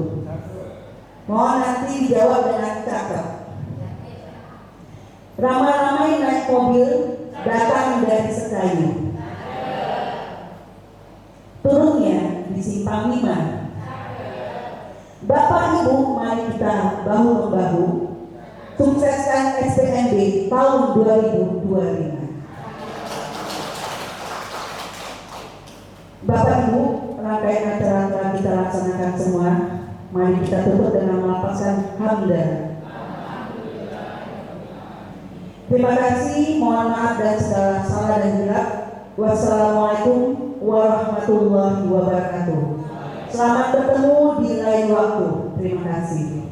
Mohon nanti dijawab dengan cakep. Ramai-ramai naik mobil datang dari Sekayu. Turunnya di Simpang 5. Bapak Ibu, mari kita bahu-membahu sukseskan SPNB tahun 2025. Bapak Ibu, rangkaian acara telah kita laksanakan semua. Mari kita tutup dengan melafazkan hamdalah. Terima kasih, mohon maaf dan segala salah dan hilaf. Wassalamualaikum warahmatullahi wabarakatuh. Selamat bertemu di lain waktu. Terima kasih.